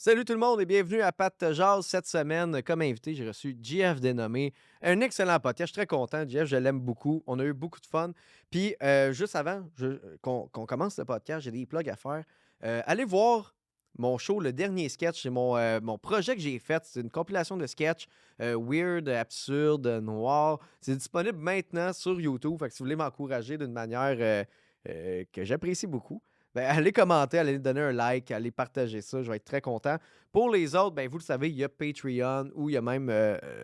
Salut tout le monde et bienvenue à Pat Jazz. Cette semaine, comme invité, j'ai reçu JF Dénommé. Un excellent podcast. Je suis très content. JF, je l'aime beaucoup. On a eu beaucoup de fun. Puis, juste avant qu'on commence le podcast, j'ai des plugs à faire. Allez voir mon show, le dernier sketch. C'est mon projet que j'ai fait. C'est une compilation de sketchs weird, absurde, noir. C'est disponible maintenant sur YouTube. Fait que si vous voulez m'encourager d'une manière que j'apprécie beaucoup, ben, allez commenter, allez donner un like, allez partager ça, je vais être très content. Pour les autres, ben, vous le savez, il y a Patreon ou il y a même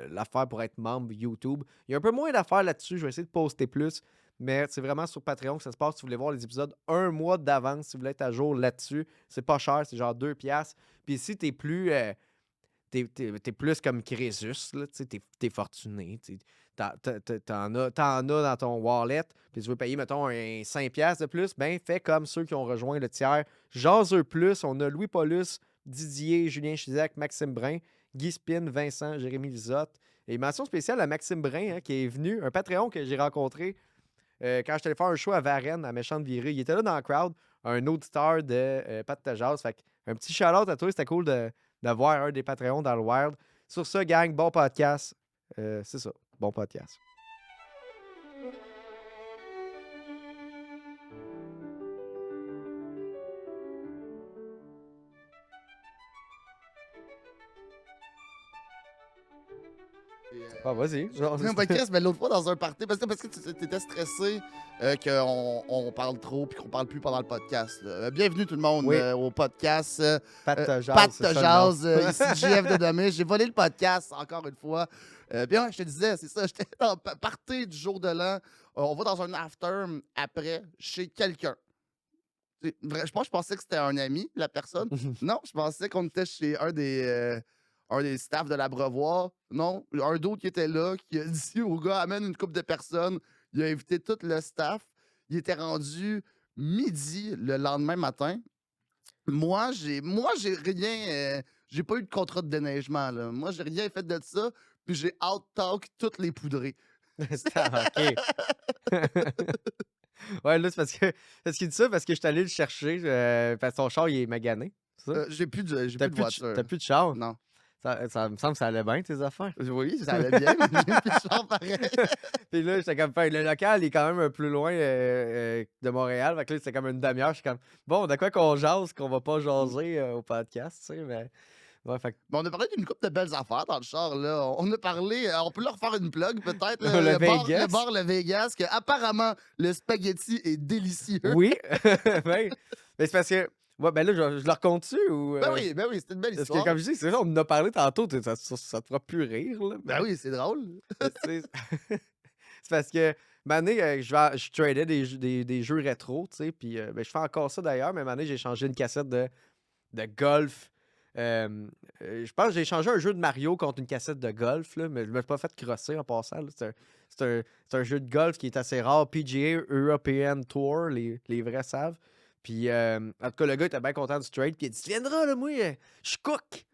l'affaire pour être membre YouTube. Il y a un peu moins d'affaires là-dessus, je vais essayer de poster plus, mais c'est vraiment sur Patreon que ça se passe. Si vous voulez voir les épisodes un mois d'avance, si vous voulez être à jour là-dessus, c'est pas cher, c'est genre 2 piastres. Puis si t'es plus, t'es plus comme Crésus, là, tu sais, t'es fortuné, tu sais, t'en as dans ton wallet, puis tu veux payer, mettons, un 5$ de plus, ben fais comme ceux qui ont rejoint le tiers. Jaseux plus, on a Louis Paulus, Didier, Julien Chizac, Maxime Brun, Guy Spin, Vincent, Jérémy Lisotte. Et mention spéciale à Maxime Brun, hein, qui est venu, un Patreon que j'ai rencontré quand j'étais allé faire un show à Varennes, à Méchante Virée. Il était là dans le crowd, un auditeur de Pat Tajaz. Fait que un petit shout-out à toi, c'était cool d'avoir un des Patreons dans le Wild. Sur ça, gang, bon podcast. C'est ça, bon podcast. Et, Ah, vas-y. Genre, non, ben Chris, mais l'autre fois dans un party, parce que tu étais stressé qu'on parle trop puis qu'on parle plus pendant le podcast. Là. Bienvenue tout le monde oui, au podcast Pat Tajaz, Pat c'est ça le nom. Jazz, ici JF de Domé. J'ai volé le podcast encore une fois. Bien, ouais, je te disais, c'est ça, j'étais dans le party du jour de l'an. On va dans un after après chez quelqu'un. Je pensais que c'était un ami, la personne. Non, je pensais qu'on était chez un des staffs de l'abreuvoir. Non, un d'autre qui était là, qui a dit au gars, amène une couple de personnes. Il a invité tout le staff. Il était rendu midi le lendemain matin. Moi, j'ai rien. J'ai pas eu de contrat de déneigement, là. Moi, j'ai rien fait de ça. Puis j'ai out-talk toutes les poudrées. OK. Ouais, là, c'est parce qu'il dit ça parce que je suis allé le chercher, parce que son char, il est magané, c'est ça? J'ai plus de voiture. T'as plus de char? Non. Ça me semble que ça allait bien, tes affaires. Oui, ça allait bien, mais j'ai plus de char pareil. Puis là, j'étais comme, le local est quand même un peu loin de Montréal. Fait que là, c'était comme une demi-heure. Je suis comme, bon, de quoi qu'on jase, qu'on va pas jaser au podcast, tu sais, mais. Ouais, fait que On a parlé d'une couple de belles affaires dans le char, là. On a parlé, on peut leur faire une plug, peut-être, le Vegas. le bar Le Vegas, que apparemment le spaghetti est délicieux. Oui, ben, mais c'est parce que. Ouais, ben là, je le raconte-tu ou. Ben oui, c'est une belle Parce que, histoire. comme je dis, c'est ça, on en a parlé tantôt, ça te fera plus rire, là. Ben oui, c'est drôle. Tu sais, c'est parce que, mané, je tradais des jeux rétro, tu sais, puis ben, je fais encore ça d'ailleurs, mais mané, j'ai changé une cassette de golf. Je pense que j'ai changé un jeu de Mario contre une cassette de golf, là, mais je me suis pas fait crosser en passant. Là. C'est un jeu de golf qui est assez rare. PGA European Tour, les vrais savent. Puis, en tout cas, le gars était bien content du trade. Puis il a dit: Tu viendras, là, moi, je suis cook.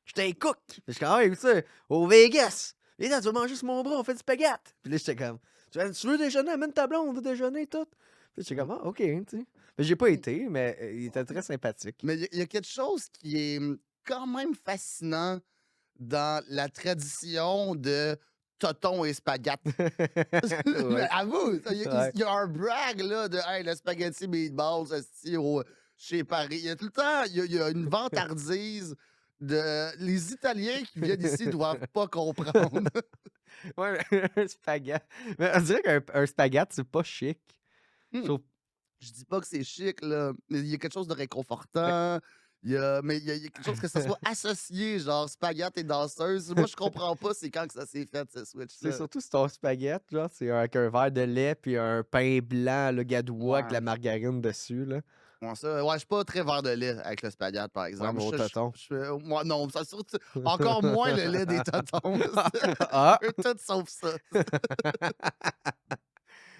J'étais un cook. Puis je suis comme: Ah, ouais, ça, au Vegas. Et là, tu vas manger sur mon bras, on fait du spaghetti. Puis là, j'étais comme: Tu veux déjeuner? Amène ta blonde, on veut déjeuner, tout. Puis j'étais comme: Ah, OK, tu sais. Mais j'ai pas été, mais il était très sympathique. Mais il y a quelque chose qui est quand même fascinant dans la tradition de Toton et spaghetti. Mais Ouais. avoue, il y, a Ouais. il y a un brag là, de hey, le spaghetti meatballs esti, chez Paris. Il y a tout le temps, il y a une vantardise de. Les Italiens qui viennent ici doivent pas comprendre. Ouais, un spaghette. Mais on dirait qu'un spaghette, c'est pas chic. Je Hmm, trouve. Je dis pas que c'est chic, là, mais il y a quelque chose de Ouais, réconfortant. Mais il y a quelque chose que ça soit associé, genre spaghetti et danseuse. Moi, je comprends pas c'est quand que ça s'est fait, ce c'est switch-là. surtout si ton spaghette, genre, c'est avec un verre de lait puis un pain blanc, le gadois avec Ouais. la margarine dessus, là. Ouais, je suis pas très verre de lait avec le spaghetti, par Ouais, exemple. mais au tonton. Moi, non, ça surtout encore moins le lait des tontons. Ah! Tout sauf ça.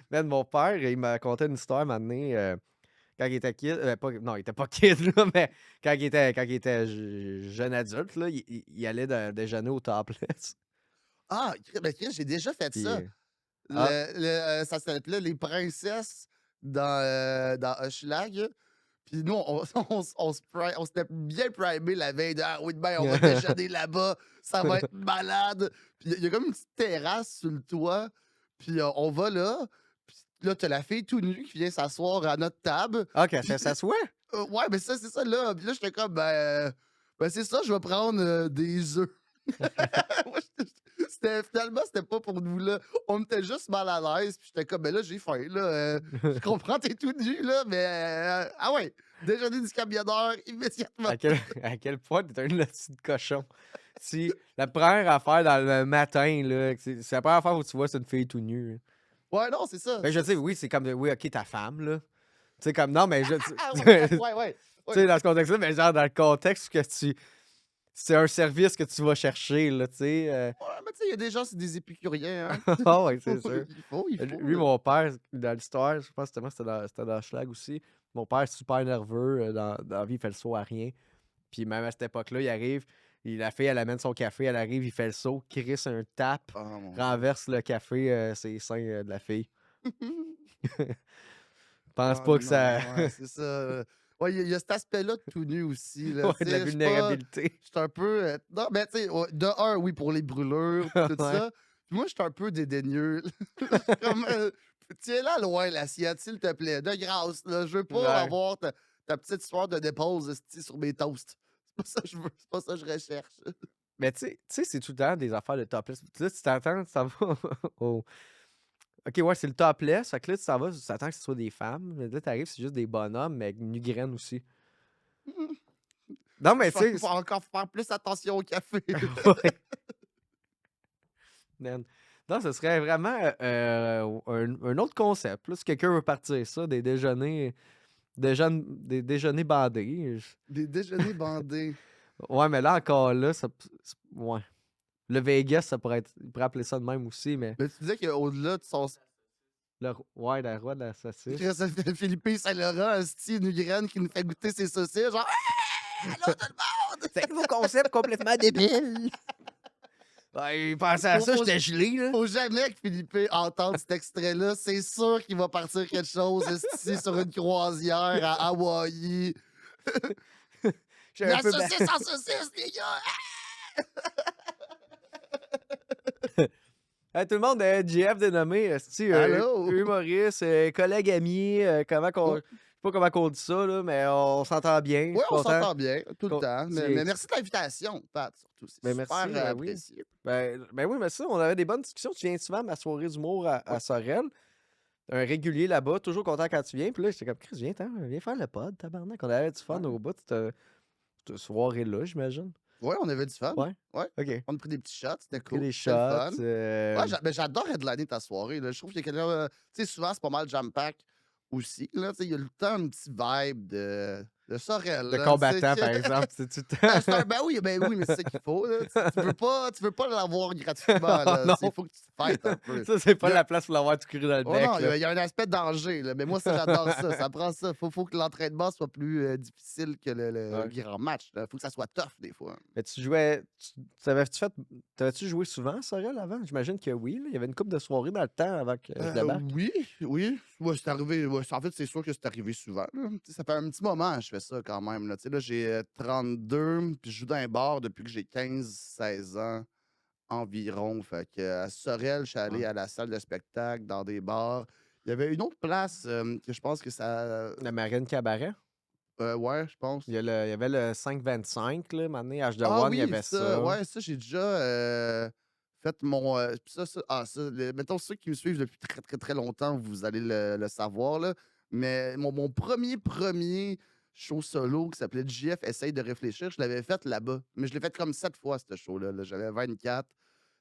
Man, mon père, il m'a raconté une histoire, un moment donné, quand il était kid, non, il était pas kid, là, mais quand il était jeune adulte, là, il allait déjeuner au Topless. Ah, ben, Chris, j'ai déjà fait Puis, ça. ah, Ça s'appelait Les Princesses dans Hochelag. Puis nous, on s'était bien primé la veille de ah oui, demain, on va déjeuner là-bas, ça va être malade. Puis il y a comme une petite terrasse sur le toit. Puis on va là. Puis là, t'as la fille tout nue qui vient s'asseoir à notre table. OK, Puis, ça soit? ouais, mais ça, c'est ça là. Puis là, j'étais comme, ben c'est ça, je vais prendre des œufs. Moi, finalement, c'était pas pour nous, là. On était juste mal à l'aise, puis j'étais comme: «Ben là, j'ai faim, là, je comprends, t'es tout nu, là, mais ah ouais, déjeuner du camionneur immédiatement». À quel point t'es un petit de cochon. Si la première affaire dans le matin, là, que c'est la première fois où tu vois, c'est une fille tout nue, là. Ouais, non, c'est ça. Ben, je sais, oui, c'est comme oui, OK, ta femme, là. Tu sais, comme non, mais je tu Ah ouais, tu ouais, ouais. sais, dans ce contexte-là, mais genre dans le contexte que c'est un service que tu vas chercher, là, tu sais, Ouais, mais tu sais, il y a des gens, c'est des épicuriens, hein. ah ouais, c'est sûr. Il faut, Lui, là. mon père, dans l'histoire, je pense que c'était dans Schlag aussi. Mon père est super nerveux, dans la vie, il fait le saut à rien. Puis même à cette époque-là, il arrive, la fille, elle amène son café, elle arrive, il fait le saut, crisse un tap, Oh mon Dieu. renverse le café, ses seins de la fille. Pense Ah pas que ça. non, ouais, c'est ça, ouais, il y a cet aspect-là de tout nu aussi, là, Ouais, tu de la sais, vulnérabilité. je suis un peu, non, mais tu sais, ouais, de un, oui, pour les brûlures puis tout Ouais. ça. Puis moi, je suis un peu dédaigneux. Je suis comme, tiens-la loin l'assiette, s'il te plaît, de grâce, là. Je veux pas Ouais. avoir ta petite histoire de dépose esti sur mes toasts. C'est pas ça que je veux, c'est pas ça que je recherche. Mais tu sais, c'est tout le temps des affaires de topless. Là, tu t'attends, tu t'en vas au. Ok, ouais, c'est le topless. Fait que là, tu t'en vas, tu t'attends que ce soit des femmes. Mais là, t'arrives, c'est juste des bonhommes, mais avec une graine aussi. Non, mais Je tu pense sais. qu'il faut encore faire plus attention au café. Ouais. Man. Non, ce serait vraiment un autre concept. Là, si quelqu'un veut partir ça, des déjeuners bandés. Des déjeuners bandés. Ouais, mais là encore là, ouais. Le Vegas, il pourrait appeler ça de même aussi, mais Mais tu disais qu'au-delà de son ouais, la roi de la saucisse. Philippe Saint-Laurent, esti, une graine qui nous fait goûter ses saucisses, genre «Allô tout le monde!» C'est un nouveau concept complètement débile. Ouais, pensez à Faut ça, faut j'étais gelé, là. faut jamais que Philippe entende cet extrait-là. C'est sûr qu'il va partir quelque chose, esti, sur une croisière à Hawaï. J'étais un «La peu saucisse en saucisse, les gars! Hey, tout le monde, JF dénommé, esti, Allô?» humoriste, collègue, ami, Oh, je sais pas comment qu'on dit ça, là, mais on s'entend bien, je ouais, suis on content. s'entend bien, tout le temps. Mais C'est merci de l'invitation, Pat, surtout. C'est Ben super merci, oui. apprécié. Ben oui, mais ça, on avait des bonnes discussions. Tu viens souvent à ma soirée d'humour Ouais. à Sorel. Un régulier là-bas, toujours content quand tu viens. Puis là, j'étais comme, Chris, viens faire le pod, tabarnak. On avait du fun Ouais. au bout de cette soirée-là, j'imagine. Ouais, on avait du fun. Ouais, Ouais. OK. On a pris des petits shots, c'était Pris cool. des C'était le shots. fun. Ouais, ben, j'adore headliner ta soirée, là. Je trouve qu'il y a quelqu'un, tu sais, souvent, c'est pas mal jam-pack aussi, là. Tu sais, il y a le temps un petit vibe de Sorel, de là. Tu sais combattant, que par exemple. C'est tout le ben, temps. ben oui, mais c'est ça qu'il faut, là. Tu veux pas l'avoir gratuitement, là. Non, Il faut que tu te fêtes un peu. ça, c'est Il pas y a la place pour l'avoir tout cru dans le Oh bec, non, il y là. a il y a un aspect danger, là, mais moi, ça, j'adore ça. Ça prend ça. Faut que l'entraînement soit plus, difficile que le Ouais. grand match, là. Faut que ça soit tough, des fois. Mais tu jouais. T'avais-tu joué souvent à Sorel avant? J'imagine que oui, là. Il y avait une couple de soirées dans le temps avant que je débarque. Oui, oui. Ouais, c'est arrivé, ouais, en fait, c'est sûr que c'est arrivé souvent, là. Tu sais, ça fait un petit moment que je fais ça quand même, là. Tu sais, là, j'ai, 32, puis je joue dans un bar depuis que j'ai 15, 16 ans environ. Fait que à Sorel, je suis allé Ouais. à la salle de spectacle, dans des bars. Il y avait une autre place, que je pense que ça, La Marine Cabaret. ouais, je pense. Il y avait le 525, là, maintenant, H de Ah One, il y oui, avait ça, ça. ouais, ça, j'ai déjà, fait mon, mettons ceux qui me suivent depuis très, très, très longtemps, vous allez le savoir, là, mais mon premier show solo qui s'appelait JF Essaye de réfléchir, je l'avais fait là-bas, mais je l'ai fait comme 7 fois ce show-là, là. J'avais 24.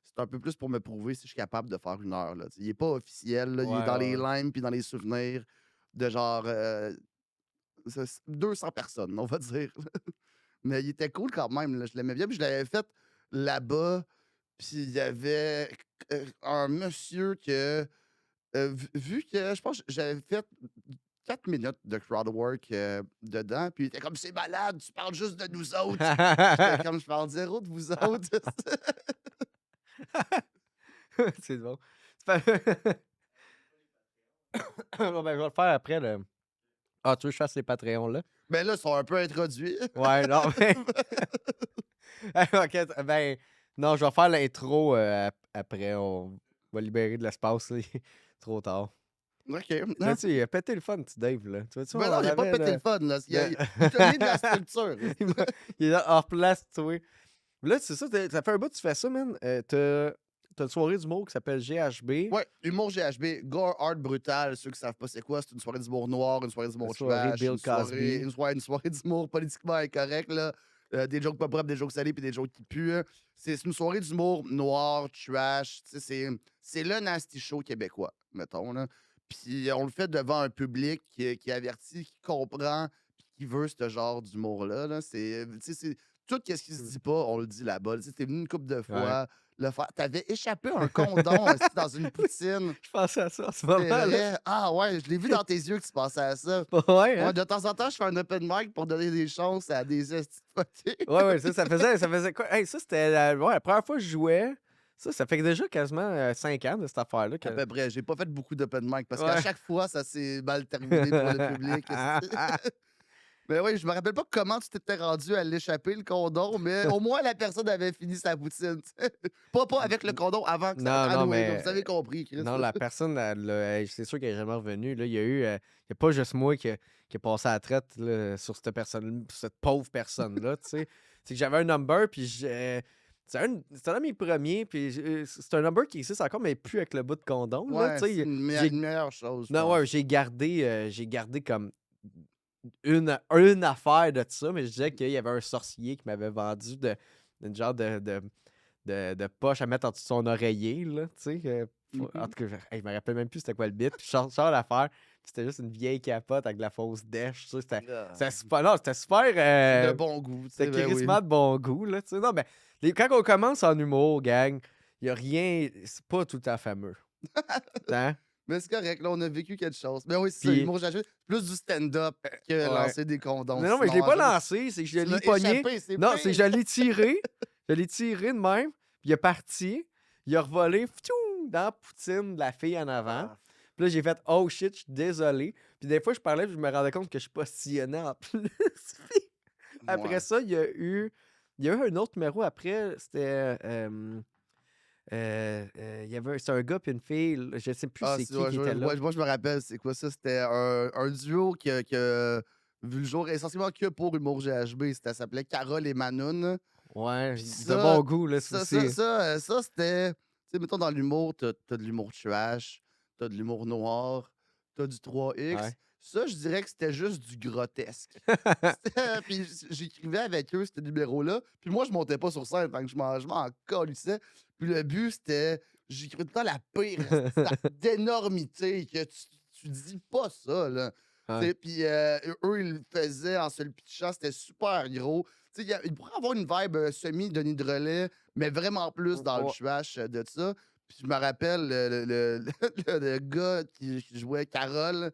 C'est un peu plus pour me prouver si je suis capable de faire 1 heure, là. Tu sais, il est pas officiel, là, Ouais, il est dans ouais, les ouais. limes puis dans les souvenirs de genre, 200 personnes, on va dire. Mais il était cool quand même, là, je l'aimais bien, puis je l'avais fait là-bas, puis il y avait, un monsieur que, vu que je pense que j'avais fait 4 minutes de crowd work, dedans, puis il était comme: «C'est malade, tu parles juste de nous autres». J'étais comme: «Je parle zéro de vous autres». C'est bon. C'est pas- Bon, ben, je vais le faire après. Ah, tu veux que je fasse les Patreons, là? Ben là, ils sont un peu introduits. Ouais, non, mais OK, ben, non, je vais faire l'intro, après. On va libérer de l'espace, là, il est trop tard. OK. Là, Hein? tu sais, il a pété le fun, petit Dave, là. Tu vois-tu, on Ben non, il a pas avait pété le le fun, là. le Il t'a mis de la structure. il est là hors place, tu vois? Là, c'est ça, ça fait un bout que tu fais ça, man. T'as une soirée d'humour qui s'appelle GHB, Ouais, humour GHB, gore art brutal. Ceux qui savent pas c'est quoi, c'est une soirée d'humour noir, une soirée la d'humour soirée trash, Bill Cosby. une soirée d'humour politiquement incorrect, là. Des jokes pas propres, des jokes salés, puis des jokes qui puent. Hein. C'est une soirée d'humour noir, trash. Tu sais, c'est le nasty show québécois, mettons. Là. Puis on le fait devant un public qui est averti, qui comprend, puis qui veut ce genre d'humour-là. Là. Tout ce qui se dit pas, on le dit là-bas. Tu sais, t'es venu une couple de Ouais. fois. T'avais échappé un condom aussi dans une poutine. Je pensais à ça en ce C'est moment, là. vrai? Ah ouais, je l'ai vu dans tes yeux que tu pensais à ça. Ouais, hein? Ouais, de temps en temps, je fais un open mic pour donner des chances à des estis de fuckés. Ouais, ouais, ça faisait quoi? Hey, ça, c'était la première fois que je jouais. Ça fait déjà quasiment 5 ans de cette affaire-là. À peu près. J'ai pas fait beaucoup d'open mic parce qu'à Ouais. chaque fois, ça s'est mal terminé pour le public. esti. Mais oui, je me rappelle pas comment tu t'étais rendu à l'échapper, le condom, mais au moins la personne avait fini sa poutine. tu sais. Pas avec le condom avant que ça. Non, non, Anyway, mais vous avez compris, Chris. non, la personne, c'est sûr qu'elle est jamais revenue. Là. Il y a eu, il y a pas juste moi qui a passé à la traite là, sur cette pauvre personne-là. Tu sais. C'est que j'avais un number, puis c'est un de mes premiers, puis c'est un number qui existe encore, mais plus avec le bout de condom. Là, Ouais, tu c'est sais. une J'ai- meilleure chose, je Non, pense. ouais, j'ai gardé comme une affaire de ça, mais je disais qu'il y avait un sorcier qui m'avait vendu une genre de poche à mettre en dessous de son oreiller, là, tu sais. En tout cas, je me rappelle même plus c'était quoi le bit. Puis je sors l'affaire, puis c'était juste une vieille capote avec de la fausse dèche, tu sais. C'était super, non, c'était super, De bon goût, tu sais, c'était ben oui. crissement de bon goût, là, tu sais. Non, mais quand on commence en humour, gang, il y a rien, c'est pas tout le temps fameux. Hein? Mais c'est correct, là, on a vécu quelque chose. Mais oui, c'est ça, Puis, humour GHB, plus du stand-up que ouais. lancer des condoms. Non, mais je l'ai Sinon, pas en général, lancé, c'est que je tu l'ai l'as pogné. échappé, c'est Non, pire. c'est que je l'ai tiré. Je l'ai tiré de même. Puis il est parti. Il a revolé pfiou, dans la poutine de la fille en avant. Ah, Puis là, j'ai fait oh shit, je suis désolé. Puis des fois, je parlais, puis je me rendais compte que je postillonnais en plus. Puis après ouais. ça, il y a eu un autre numéro après. C'était. C'est un gars puis une fille. Je sais plus Ah, c'est qui ouais, qui était là. moi, je me rappelle, c'est quoi ça? C'était un duo qui a vu le jour essentiellement que pour humour GHB. Ça s'appelait Carole et Manon. Ouais, Puis de bon goût, là, c'est aussi. ça, c'était. Tu sais, mettons, dans l'humour, t'as de l'humour trash, t'as de l'humour noir, t'as du 3X. Ouais. Ça, je dirais que c'était juste du grotesque. Puis j'écrivais avec eux, ce numéro-là. Puis moi, je montais pas sur scène, fait que je m'en calissais. Puis le but, c'était. J'écrivais tout le temps la pire d'énormité, que tu dis pas ça, là. Ouais. T'sais, puis eux, ils le faisaient en se le pitchant, c'était super gros. Tu sais, il pourrait avoir une vibe semi-Denis de relais, mais vraiment plus dans le Ouais. trash de ça. Puis je me rappelle, le gars qui jouait Carole,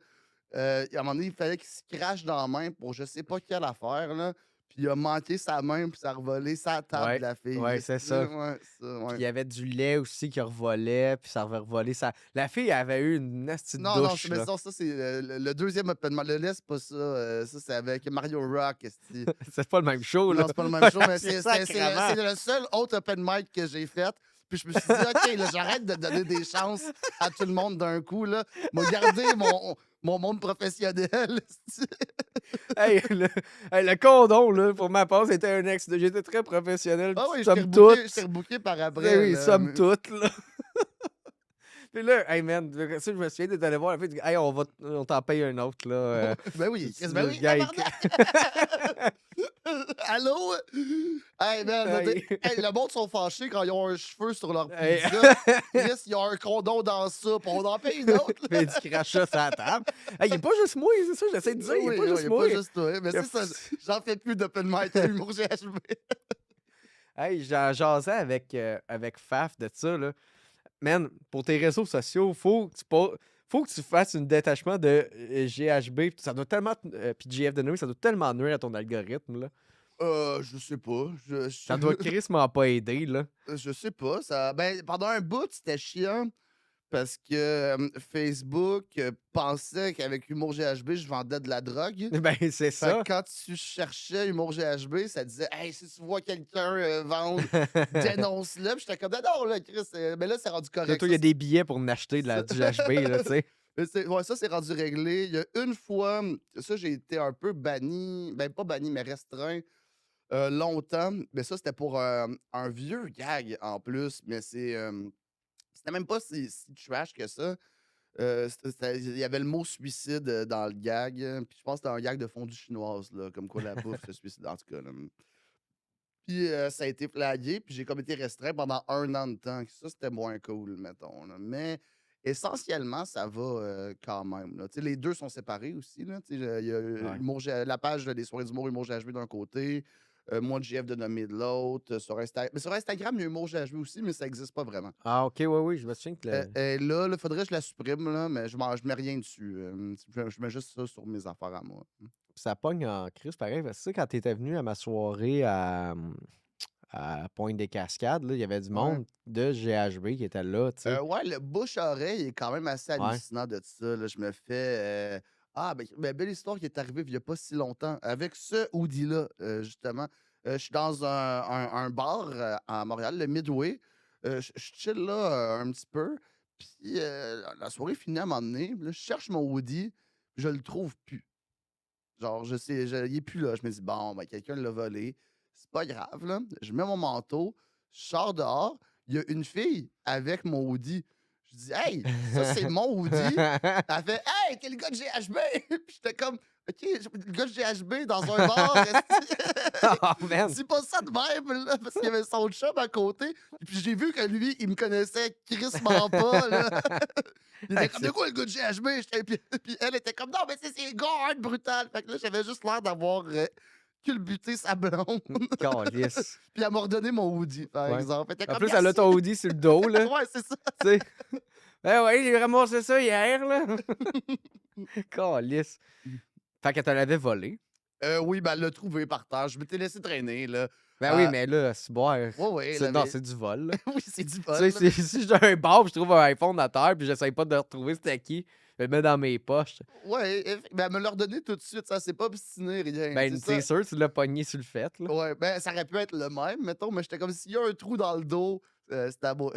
à un moment donné, il fallait qu'il se crache dans la main pour je sais pas quelle affaire, là. Puis il a manqué sa main, puis ça a revolé sa table Ouais, de la fille. ouais, c'est ça. Ouais, ça, Puis ouais. il y avait du lait aussi qui revolait, puis ça avait revolé. La fille avait eu une nasty de Non, non, douche, mais là. ça, c'est le deuxième open mic. Le laisse pas ça. Ça, c'est avec Mario Rock. esti. C'est pas le même show, là. Non, c'est pas le même show, mais C'est c'est sacrément. le seul autre open mic que j'ai fait. Puis je me suis dit, OK, là, j'arrête de donner des chances à tout le monde d'un coup. Là. M'a gardé mon monde professionnel. esti. Hey, le condom, là, pour ma part, c'était un ex. J'étais très professionnel. Ah oui, Somme toute. je t'ai rebooké par Ben après. oui, là, somme mais- toute, là. Puis là, hey man, ça, je me souviens d'être allé voir la fille, dit, hey, on t'en paye un autre, là. Ben oui, Chris, ben le oui, gars, il- tabarnak! Allô? Hey, man, Hey. hey, le monde sont fâchés quand ils ont un cheveu sur leur Hey. pizza. Chris, il y a un condom dans ça, puis on en paye une autre. là. fait du crachat sur la table. Hey, il est pas juste moi, c'est ça, j'essaie de dire. Il est pas Oui, juste il est moi. pas juste toi. Mais Il a c'est ça, j'en fais plus d'open mic à l'humour GHB. Hey, j'en jasais avec Faf de ça, là. Man, pour tes réseaux sociaux, faut que tu fasses un détachement de GHB. Ça doit tellement. Puis GF de Noé, ça doit tellement nuire à ton algorithme, là. Je sais pas. Ça doit crissement pas aider, là. Je sais pas. Ça... Ben, pendant un bout, c'était chiant. parce que Facebook pensait qu'avec Humour GHB, je vendais de la drogue. Ben, c'est Fait que ça. quand tu cherchais Humour GHB, ça disait Hey, si tu vois quelqu'un vendre, dénonce-le. Puis j'étais comme non, là, Chris, mais là, c'est rendu Puis là, correct. toi, il y a des billets pour m'acheter du GHB, là, tu sais. Ouais, ça, c'est rendu réglé. Il y a une fois, ça, j'ai été un peu banni, ben pas banni, mais restreint longtemps. Mais ça, c'était pour un vieux gag en plus, mais c'était même pas si trash que ça. Il y avait le mot suicide dans le gag. Puis je pense que c'était un gag de fondue chinoise, là, comme quoi la bouffe se suicide, en tout cas. Là. Puis ça a été flagué, puis j'ai comme été restreint pendant 1 an de temps. Ça, c'était moins cool, mettons. Là. Mais essentiellement, ça va quand même. Là. Tu sais, les deux sont séparés aussi. Là. Tu sais, il y a Ouais. La page des soirées d'humour Humour GHB d'un côté, moi, JF de nommer de l'autre. Sur Instagram. Mais sur Instagram, il y a Humour GHB aussi, mais ça n'existe pas vraiment. Ah, OK, oui, oui, je me souviens que Là, il faudrait que je la supprime, là, mais je mets rien dessus. Je mets juste ça sur mes affaires à moi. ça pogne en crise, pareil. Parce que tu sais, quand t'étais venu à ma soirée à Pointe-des-Cascades, là, il y avait du Ouais. monde de GHB qui était là, tu sais. Ouais, le bouche-oreille est quand même assez Ouais. hallucinant de ça, là. Je me fais, ben, belle histoire qui est arrivée il y a pas si longtemps avec ce hoodie-là, justement. Je suis dans un bar, à Montréal, le Midway. Je chill là, un petit peu, puis la soirée finit à un moment donné, puis là, je cherche mon hoodie, je le trouve plus. Genre, il est plus là. Je me dis: «Bon, ben, quelqu'un l'a volé. C'est pas grave, là». Je mets mon manteau, je sors dehors, il y a une fille avec mon hoodie. Je dis: «Hey, ça, c'est mon hoodie». Elle fait: «Hey, t'es le gars de GHB!» Puis j'étais comme: «OK, le gars de GHB dans un bar, esti». Oh, man! Dis pas ça de même, là, parce qu'il y avait son chum à côté. Puis j'ai vu que lui, il me connaissait crissement pas, là. Il était Hey, comme: «De quoi le gars de GHB?» Puis elle était comme: «Non, mais c'est Gord brutal!» Fait que là, j'avais juste l'air d'avoir culbuté sa blonde. Calisse. Puis elle m'a redonné mon hoodie, par Ouais. exemple. Elle était En comme: plus, elle a «Merci!» ton hoodie sur le dos, là, Ouais, c'est ça. tu sais. Ben ouais, j'ai ramassé ça hier, là. Calisse. Fait qu'elle te l'avait volé. Oui, ben, elle l'a trouvé par terre. Je m'étais laissé traîner, là. Ben oui, mais là, ciboire, Ouais, ouais, elle c'est non, avait c'est du vol, là. oui, c'est du Tu sais, vol, là, mais si je suis dans un bar pis je trouve un iPhone à terre puis j'essaye pas de retrouver c'était qui, je le mets dans mes poches. ouais, ben, elle me l'a redonné tout de suite. Ça s'est pas obstiné, rien. Ben, C'est c'est ça. sûr, tu l'as pogné sur le fait, là. Ouais, ben, ça aurait pu être le même, mettons, mais j'étais comme s'il y a un trou dans le dos, c'est à moi.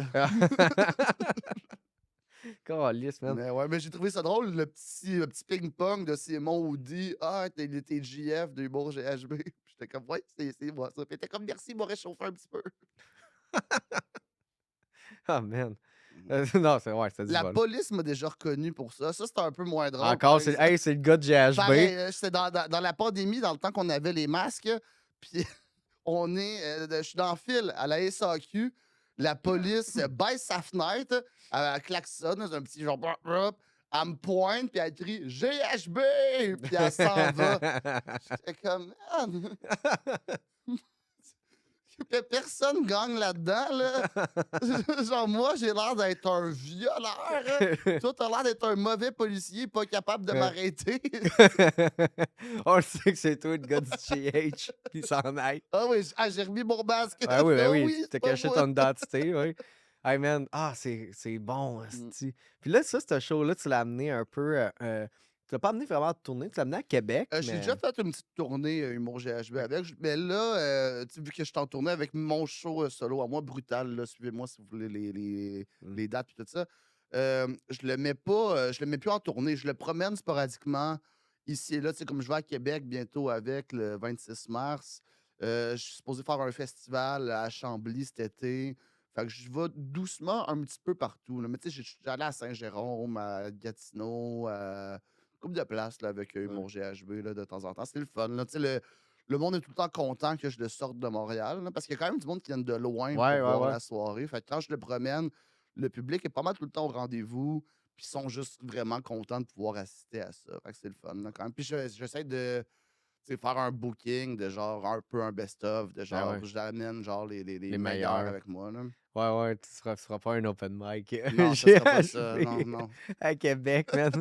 Calisse, man. Mais ouais, mais j'ai trouvé ça drôle, le petit ping-pong de c'est mon hoodie. Ah, t'es JF de Humour GHB. Puis j'étais comme, ouais, c'est moi ça. Puis elle était comme, merci, il m'a réchauffé un petit peu. Ah, man. Mhm. Non, c'est ouais, c'était du La vol. police m'a déjà reconnu pour ça. Ça, c'était un peu moins drôle, par Encore, c'est exemple. hey, c'est le gars de GHB. Pareil, c'était dans la pandémie, dans le temps qu'on avait les masques. Puis je suis dans le fil à la SAQ. La police baisse sa fenêtre, elle klaxonne, c'est un petit genre, brop, brop. Elle me pointe, puis elle crie GHB, puis elle s'en va. J'étais comme, man, personne gagne là-dedans, là. Genre, moi, j'ai l'air d'être un violeur. Hein. Toi, t'as l'air d'être un mauvais policier, pas capable de m'arrêter. On le sait que c'est toi, le gars du GH, qui s'en aille. Ah oui, j'ai remis mon masque. Ah oui, ben Ah oui, oui, tu c'est t'as pas caché moi. ton identité, oui. Hey man, c'est bon, Mm. esti. Puis là, ça, ce show-là, tu l'as amené un peu. Tu l'as pas amené vraiment à tourner, tu l'as amené à Québec, J'ai mais. déjà fait une petite tournée Humour GHB avec. Mais là, tu sais, vu que je suis en tournée avec mon show solo à moi, Brutal, là, suivez-moi si vous voulez Hmm. les dates et tout ça. Je le mets pas, je le mets plus en tournée. Je le promène sporadiquement ici et là. Tu sais, comme je vais à Québec bientôt avec le 26 mars. Je suis supposé faire un festival à Chambly cet été. Fait que je vais doucement un petit peu partout. Là. Mais tu sais, j'allais à Saint-Jérôme, à Gatineau, couple de place là, avec Ouais, Humour GHB là, de temps en temps. C'est le fun. Là. Tu sais, le monde est tout le temps content que je le sorte de Montréal là, parce qu'il y a quand même du monde qui vient de loin ouais, pour ouais. voir Ouais. la soirée. Fait que quand je le promène, le public est pas mal tout le temps au rendez-vous. Puis ils sont juste vraiment contents de pouvoir assister à ça. Fait que c'est le fun là, quand même. Puis j'essaie de tu sais, faire un booking de genre un peu un best-of, de Ben genre ouais, j'amène genre les les meilleurs meilleurs. avec moi. Là. Ouais, ouais, tu feras pas un open mic Non, ça sera pas ça. Non, GHB non. à Québec, man.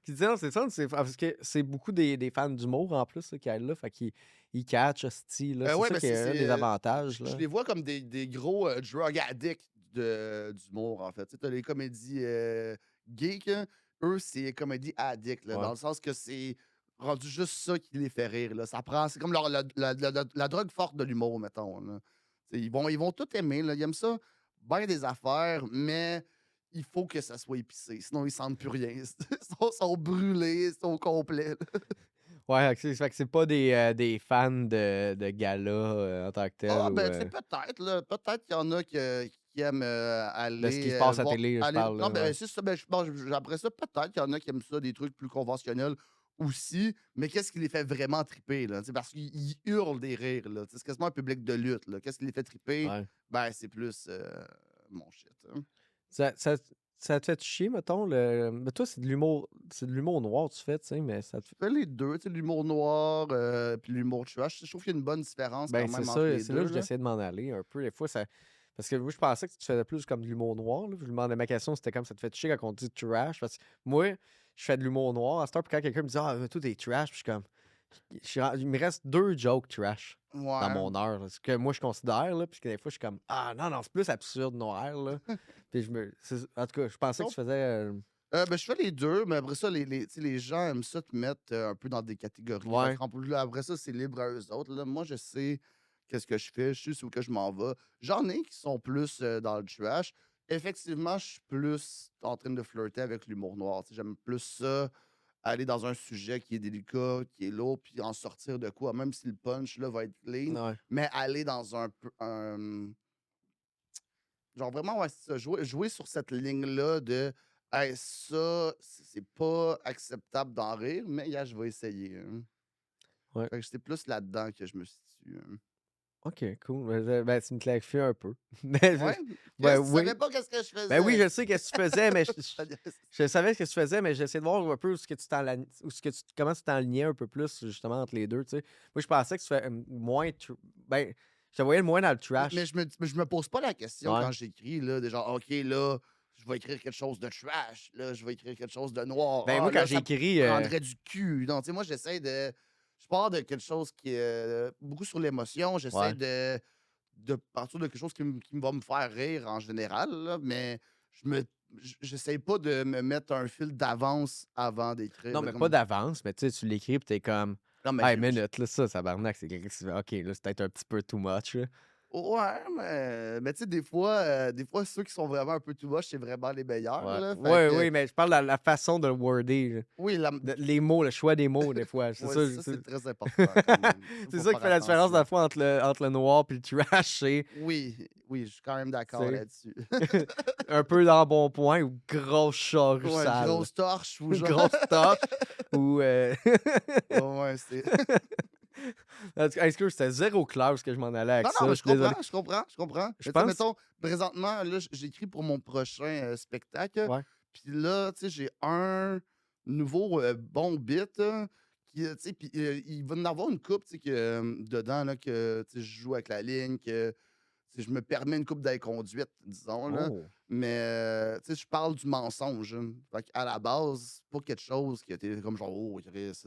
Puis dis donc, c'est ça, parce que c'est beaucoup des fans d'humour en plus là, qui aillent là, fait qu'ils ils catchent, hostie, là. C'est Ouais, ça ben qui est un des avantages, je là. les vois comme des gros drug addicts d'humour, en fait. Tu as les comédies geeks, hein, eux, c'est comédies addicts, là, dans Ouais. le sens que c'est rendu juste ça qui les fait rire. Là. C'est comme la drogue forte de l'humour, mettons. Là. Ils vont tout aimer. Là. Ils aiment ça, bien des affaires, mais il faut que ça soit épicé. Sinon, ils sentent plus rien. Ils sont brûlés, ils sont au complet. Là. Ouais, fait que c'est pas des fans de gala en tant que tel Ah, ou ben, tu sais, peut-être, là. Peut-être qu'il y en a qui aiment de ce aller qui se passe à voir. télé, je parle. Non, Là, ben, ouais. c'est ça. Ben, après ça, peut-être qu'il y en a qui aiment ça, des trucs plus conventionnels aussi. Mais qu'est-ce qui les fait vraiment triper, là? Tu sais, parce qu'ils hurlent des rires, là. Tu sais, c'est quasiment un public de lutte, là. Qu'est-ce qui les fait triper? Ouais. Ben, c'est plus mon shit, hein. Ça, ça, ça te fait chier, mettons, mais toi, c'est de l'humour noir, tu fais, tu sais, mais ça te Je fais les deux, tu sais, l'humour noir puis l'humour trash. Je trouve qu'il y a une bonne différence Ben, quand c'est même entre ça, les c'est là deux, que là. j'essayais de m'en aller un peu. Des fois, ça. Parce que moi, je pensais que tu faisais plus comme de l'humour noir. Là. Je me demandais ma question, c'était comme ça te fait chier quand on dit trash. Parce que moi, je fais de l'humour noir à cette heure, puis quand quelqu'un me dit ah, mais toi, t'es trash, puis je suis comme. Il me reste 2 jokes trash dans Ouais. mon heure. Là, ce que moi, je considère, là, puis que des fois, je suis comme ah, non, non, c'est plus absurde noir, là. Puis en tout cas, je pensais que tu faisais. Ben, je fais les 2, mais après ça, tu sais, les gens aiment ça te mettre, un peu dans des catégories. Fait Ouais. qu'en plus, là, après ça, c'est libre à eux autres, là. Moi, je sais qu'est-ce que je fais, je sais où que je m'en vais. J'en ai qui sont plus, dans le trash. Effectivement, je suis plus en train de flirter avec l'humour noir, tu sais. J'aime plus ça, aller dans un sujet qui est délicat, qui est lourd, puis en sortir de quoi, même si le punch, là, va être clean, Ouais. mais aller dans genre vraiment, ouais, c'est ça, jouer sur cette ligne-là de hey, ça, c'est pas acceptable d'en rire, mais gars, je vais essayer, hein. Ouais. Fait que c'est plus là-dedans que je me situe, hein. Ok, cool. Ben, tu me clarifies un peu. Mais Ouais? ben Qu'est-ce tu savais oui. pas qu'est-ce que je Ben oui, faisais? je sais qu'est-ce que tu faisais, mais Ça niaise. je savais ce que tu faisais, mais j'essaie de voir un peu comment tu t'enlignais un peu plus justement entre les deux, tu sais. Moi, je pensais que tu fais moins. Ben, je te voyais moins dans le Mais trash. je me pose pas la question Ouais. quand j'écris, là, de genre, OK, là, je vais écrire quelque chose de trash, là, je vais écrire quelque chose de noir. Ben, Ah, moi, quand là, j'ai ça écrit. prendrait du cul. Non, tu sais, moi, j'essaie de. Je pars de quelque chose qui est beaucoup sur l'émotion. J'essaie Ouais. de partir de quelque chose qui va me faire rire en général, là, mais j'essaie pas de me mettre un fil d'avance avant d'écrire. Non, Là, mais pas comme, d'avance, mais tu sais, tu l'écris, pis t'es comme. non, mais Hey, minute, là, ça, barnac, c'est quelqu'un qui se fait. Ok, là, c'est peut-être un petit peu too much, là. ouais, mais tu sais, des fois, ceux qui sont vraiment un peu too much, c'est vraiment les meilleurs, Ouais. là. Fait Ouais, que, oui, mais je parle de la façon de le worder, là. oui, Les mots, le choix des mots, des fois. C'est ouais, ça. ça, c'est très important quand même. Ça, C'est faut ça qui faire fait la différence, dans attention. le fond, entre le noir et le trash. Oui, oui, je suis quand même d'accord C'est là-dessus. un peu dans bon point ou grosse charrue Ouais, sale. grosse torche ou genre. Grosse torche ou. Ouais, c'est. En tout cas, excuse, c'était zéro clair ce que je m'en allais avec Non, non, ça. mais Je suis désolé. je comprends. Je Mais tu sais, pense. mettons, présentement, là, j'écris pour mon prochain spectacle. Ouais. Puis là, tu sais, j'ai un nouveau bon bit, là, qui, tu sais, puis il va y en avoir une coupe, tu sais, dedans, là, que, tu sais, je joue avec la ligne, que, tu sais, je me permets une coupe d'inconduite, disons, là. Oh. Mais, tu sais, je parle du mensonge, hein. Fait qu'à la base, c'est pas quelque chose qui était comme genre, oh, Chris,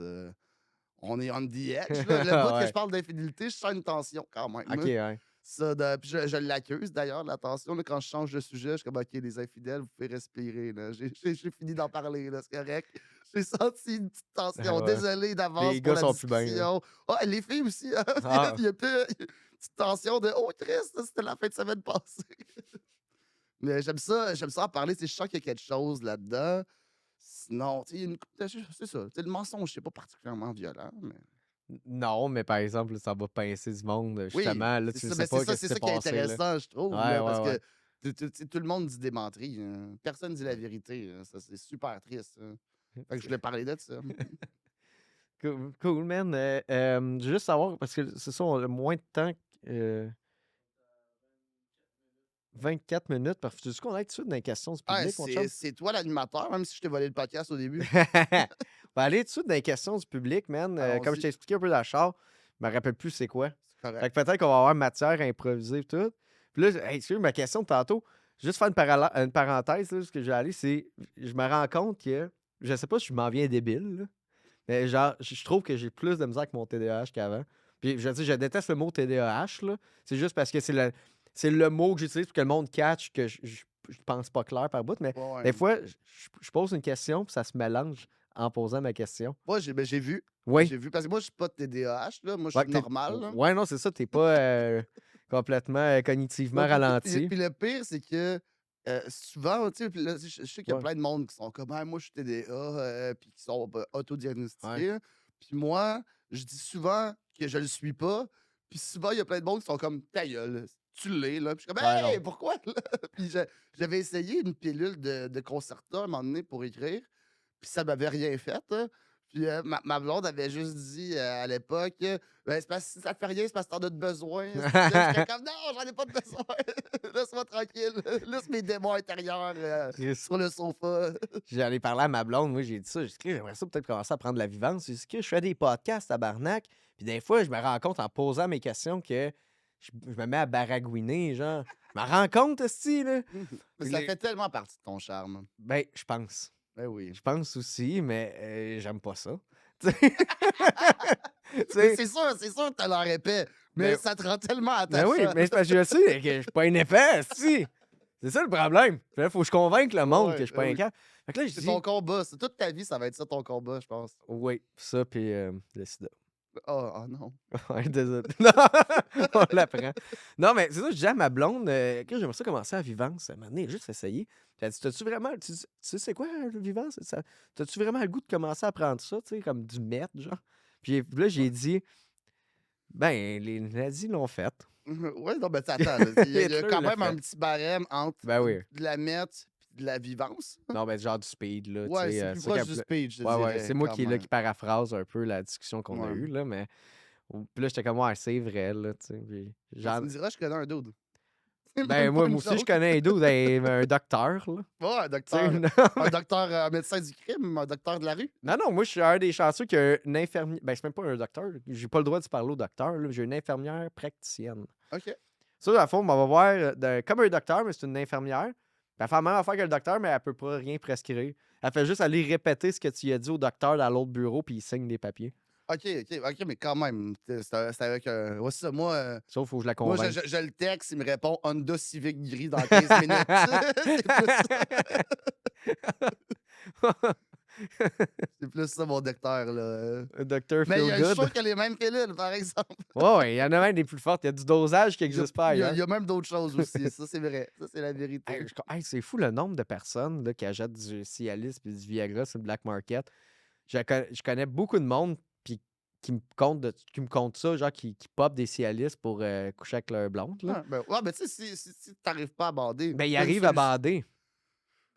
on est on the edge, là. Le bout que je Ouais. parle d'infidélité, je sens une tension quand même, Ok, hein. ouais. Ça, puis je l'accuse d'ailleurs de la tension, là, quand je change de sujet, je suis comme: «OK, les infidèles, vous pouvez respirer, là. J'ai fini d'en parler, là, c'est correct». J'ai senti une petite tension. Ouais. Désolé d'avance Les pour gars la sont plus bien, là. discussion. Ah, les filles aussi, hein, Ah. il y a plus une petite tension de: «Oh triste, ça, c'était la fin de semaine passée». Mais j'aime ça en parler, tu sais, je sens qu'il y a quelque chose là-dedans. Sinon, tu sais, il y a une couple de c'est ça, tu sais, le mensonge, c'est pas particulièrement violent, mais Non, mais par exemple, ça va pincer du monde, oui, justement. Là, c'est tu ne ça, sais mais c'est pas ça qu'est-ce c'est qui s'est ça qui est passé, là. intéressant, je trouve, Ouais, là, parce ouais, ouais. que tout le monde dit des menteries, hein. Personne dit la vérité, hein. Ça, c'est super triste, hein. Fait que je voulais parler de ça. Cool, cool, man. Je veux juste savoir, parce que c'est ça, on a moins de temps. 24 minutes. Parce que tu sais qu'on aille tout de suite dans les questions du Ah, public, mon chum? c'est toi l'animateur, même si je t'ai volé le podcast au début. On va aller tout de suite dans les questions du public, man. Comme je Allons-y, t'ai expliqué un peu dans le char, je me rappelle plus c'est quoi. c'est correct. Fait que peut-être qu'on va avoir matière à improviser et tout. Puis là, hey, excuse ma question de tantôt, juste faire une parenthèse, là, ce que j'ai allé, c'est. Je me rends compte que. Je sais pas si je m'en viens débile, là, mais genre, je trouve que j'ai plus de misère avec mon TDAH qu'avant. Puis je veux dire, je déteste le mot TDAH, là. C'est juste parce que c'est c'est le mot que j'utilise pour que le monde catch que je pense pas clair par bout, mais Ouais, ouais. des fois, je pose une question puis ça se mélange en posant ma question. Moi, j'ai vu. Oui. J'ai vu. Parce que moi, je suis pas de TDAH, là. Moi, je Ouais, suis normal, là. ouais, non, c'est ça, t'es pas complètement cognitivement Ouais, ralenti. puis le pire, c'est que souvent, tu sais, puis là, je sais qu'il y a Ouais. plein de monde qui sont comme: «Ah, moi, je suis TDA», puis qui sont Ouais. autodiagnostiqués, là. Puis moi, je dis souvent que je le suis pas. Puis souvent, il y a plein de monde qui sont comme: «Ta gueule, tu l'es», là. Puis je suis comme: Ouais, «Hey, non. pourquoi, là?» Puis j'avais essayé une pilule de Concerta à un moment donné pour écrire, puis ça m'avait rien fait, hein. Puis ma blonde avait juste dit, à l'époque, «Ben, c'est parce que si ça te fait rien, c'est parce que t'en as de besoin». J'étais comme: «Non, j'en ai pas de besoin. Laisse-moi tranquille. Laisse mes démons intérieurs, Chris, sur le sofa». j'allais parler à ma blonde, moi, j'ai dit ça. J'ai dit, Chris, j'aimerais ça peut-être commencer à prendre de la vivance. J'ai dit, Chris, je fais des podcasts, tabarnak. Puis des fois, je me rends compte en posant mes questions que je me mets à baragouiner, genre. Je me rends compte, esti, là. Mais Puis ça les- fait tellement partie de ton charme. Ben, je pense. Ben oui. Je pense aussi, mais j'aime pas ça. Tu sais? Tu Mais sais, c'est sûr que t'as l'air épais, mais ben, ça te rend tellement ben oui, attachant. mais c'est parce que je sais que je suis pas un épais, si. C'est ça le problème. Il faut que je convainque le monde Ouais, que je suis ben pas un oui. cap. Fait que là, je C'est dis, ton combat. C'est toute ta vie, ça va être ça ton combat, je pense. oui, ça, puis le sida. Oh non. Ouais, désolé. Non, on l'apprend. Non, mais c'est ça, je disais à ma blonde que j'aimerais ça commencer à Vivance. À un moment donné, juste essayer. Puis elle dit, t'as-tu vraiment. Tu sais, c'est quoi, Vivance? T'as-tu vraiment le goût de commencer à apprendre ça, tu sais, comme du mètre, genre? Puis là, j'ai dit, ben, les nazis l'ont fait. Ouais, non, ben attends, là, il y a Hitler quand l'a même un fait. petit barème entre Ben oui. de la meth et de la vivance. Non, ben, genre du speed, là. Tu Ouais, sais, c'est plus ça proche du speed, je te Ouais, ouais. dirais, C'est moi quand qui, là, même. qui paraphrase un peu la discussion qu'on a Ouais. eue, là, mais. Puis là, j'étais comme, ouais, c'est vrai, là, tu sais. Puis Ben, tu me diras, je connais un dude. C'est Ben, même pas moi une aussi, je joke. connais un dude, un docteur, là. Ouais, Tu sais, non, un mais- docteur, un médecin du crime, un docteur de la rue. non, non, moi, je suis un des chanceux qui a une infirmière. Ben, c'est même pas un docteur. J'ai pas le droit de parler au docteur, là. J'ai une infirmière praticienne. OK. Ça, à fond, on va voir comme un docteur, mais c'est une infirmière. Puis elle fait la même affaire que le docteur, mais elle peut pas rien prescrire. Elle fait juste aller répéter ce que tu as dit au docteur dans l'autre bureau, puis il signe des papiers. OK, mais quand même, c'est avec un. Ouais, c'est ça, moi, Sauf qu'il faut que je la moi convainque. je le texte, il me répond Honda Civic gris dans 15 minutes. C'est plus ça. C'est plus ça, mon docteur, là. Un docteur Mais feel je suis good. sûr qu'il y a les mêmes pilules, par exemple. Ouais, ouais, il y en a même des plus fortes. Il y a du dosage qui n'existe pas Il y a- ailleurs. il y a même d'autres choses aussi. Ça, c'est vrai. Ça, c'est la vérité. Hey, hey, c'est fou le nombre de personnes là, qui achètent du Cialis et du Viagra sur le black market. Je connais beaucoup de monde puis qui me comptent ça, genre qui pop des Cialis pour coucher avec leur blonde. Là. Ouais, ben, tu sais, si t'arrives pas à bander, Ben, ils t'as une arrivent à solution. bander.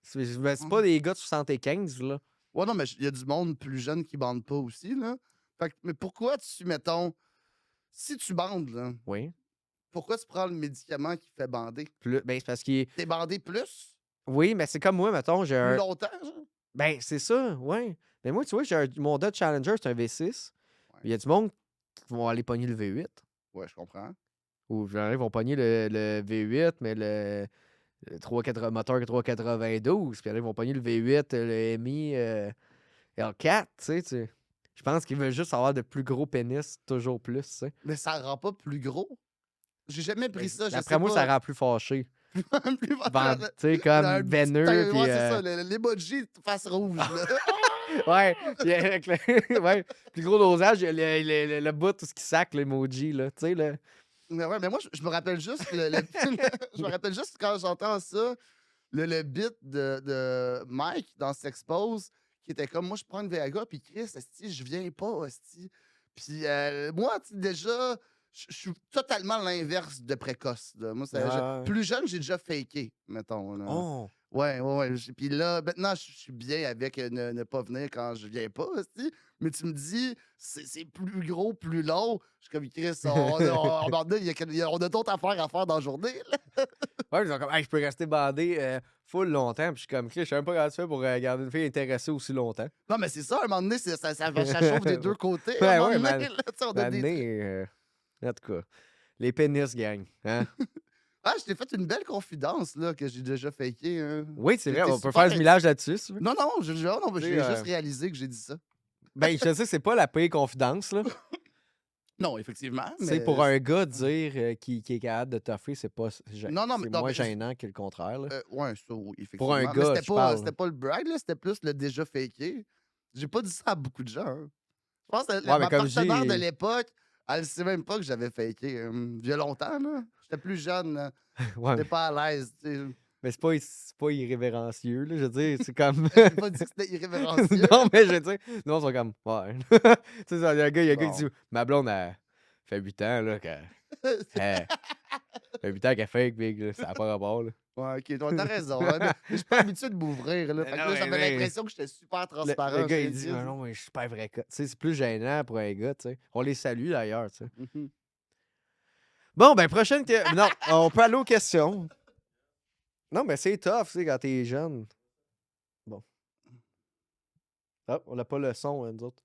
C'est pas des gars de 75, là. Ouais, non, mais il y a du monde plus jeune qui bande pas aussi, là. Fait que, mais pourquoi mettons, si tu bandes, là, Oui. pourquoi tu prends le médicament qui fait bander? Ben, c'est parce qu'il. T'es bandé plus? Oui, mais c'est comme moi, mettons, j'ai Plus un. longtemps, genre? Ben, c'est ça, ouais. Mais moi, tu vois, mon Dodge Challenger, c'est un V6. Ouais. Il y a du monde qui vont aller pogner le V8. Ouais, je comprends. Ou genre, ils vont pogner le V8, mais le moteur 392. Puis là, ils vont pogner le V8, le MI L4, Je pense qu'ils veulent juste avoir de plus gros pénis, toujours plus, tu sais. Mais ça rend pas plus gros. J'ai jamais pris ça, je sais D'après moi, ça pas. rend plus fâché. Plus Tu fâché. sais, comme veineux, puis... Ouais, c'est ça, l'emoji face rouge, là. ouais, puis avec le ouais, plus gros dosage, il y a le bout, tout ce qui sac, l'emoji, là, tu sais, là. Mais ouais, mais moi, je me rappelle juste je me rappelle juste quand j'entends ça, le bit de Mike dans S'Expose, qui était comme moi, je prends une Viagra, puis Chris, esti, je viens pas, esti. Puis moi, tu sais, déjà, je suis totalement l'inverse de précoce. Là. Moi, Ouais. plus jeune, j'ai déjà faké, mettons. Là. Oh! Ouais. Puis là, maintenant, je suis bien avec ne pas venir quand je viens pas, esti. Mais tu me dis, c'est plus gros, plus long. Je suis comme, Chris, on a d'autres affaires à faire dans la journée. Là. Ouais, ils sont comme, hey, je peux rester bandé full longtemps. Puis je suis comme, Chris, je sais même pas comment tu fais pour garder une fille intéressée aussi longtemps. Non, mais c'est ça, à un moment donné, ça chauffe des deux côtés. Ouais, À un moment ouais, donné, là, tu sais, on a des trucs. En tout cas, les pénis, gang. Hein? Ah, je t'ai fait une belle confidence, là, que j'ai déjà faké. Hein. Oui, c'est vrai, T'es on peut super faire du millage là-dessus. si tu veux. Non, non, mais Tu j'ai sais, juste réalisé que j'ai dit ça. Ben, je sais, c'est pas la pire confidence, là. Non, effectivement, Tu sais, mais pour un gars dire qu'il est capable de toffer, non, non, mais c'est non, moins mais gênant que le contraire, là. ouais, ça, oui, Pour un effectivement. Mais gars, je parle, c'était là. pas le brag, là, c'était plus le déjà faké. J'ai pas dit ça à beaucoup de gens, hein. Je pense que Ouais, mais ma comme je partenaire de dis, l'époque, elle sait même pas que j'avais faké, il y a longtemps, là. J'étais plus jeune, là. ouais, J'étais pas à l'aise, tu sais. mais c'est pas irrévérencieux, là. Je veux dire, c'est comme. J'ai pas dit que c'était irrévérencieux. Non, mais je veux dire, nous, on sont comme. Ouais. Tu sais, il y a un gars qui dit Bon. ma blonde, elle fait 8 ans, là, qu'elle. Elle fait 8 ans qu'elle fake, big, là. Ça n'a pas rapport, là. Ouais, OK, toi, tu raison, hein, mais je suis pas habitué de m'ouvrir, là. Mais Fait que non, là, j'avais mais l'impression que j'étais super le transparent. gars, J'étais il dit, Chris. ah non, mais je suis pas un vrai gars. Tu sais, c'est plus gênant pour un gars, tu sais. On les salue, d'ailleurs, tu sais. Mhm. Bon, ben, non, on peut aller aux questions. Non, mais c'est tough, tu sais, quand t'es jeune. Bon. Ah, on n'a pas le son, nous autres.